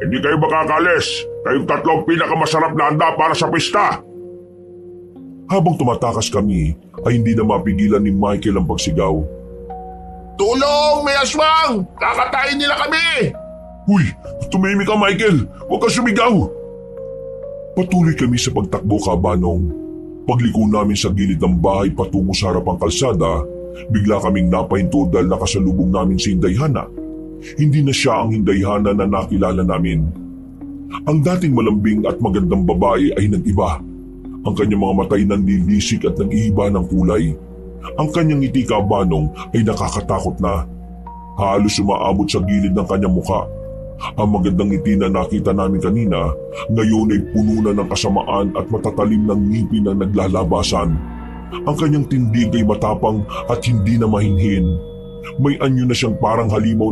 Speaker 2: Hindi kayo makakalis! Kayong tatlong pinakamasarap na handa para sa pista!
Speaker 1: Habang tumatakas kami, ay hindi na mapigilan ni Michael ang pagsigaw.
Speaker 2: Tulong! May aswang! Kakatayin nila kami!
Speaker 1: Huy! Tumimik ka, Michael! Huwag kang sumigaw! Patuloy kami sa pagtakbo kabanong. Pagliko namin sa gilid ng bahay patungo sa harapang kalsada, bigla kaming napahinto dahil nakasalubong namin si Inday Hana. Hindi na siya ang Inday Hana na nakilala namin. Ang dating malambing at magandang babae ay nag-iba. Ang kanyang mga matay nanlilisik at nag-iiba ng kulay. Ang kanyang ngiti kabanong ay nakakatakot na. Halos umaabot sa gilid ng kanyang muka. Ang magandang ngiti na nakita namin kanina, ngayon ay puno na ng kasamaan at matatalim ng ngipin na naglalabasan. Ang kanyang tindig ay matapang at hindi na mahinhin. May anyo na siyang parang halimaw na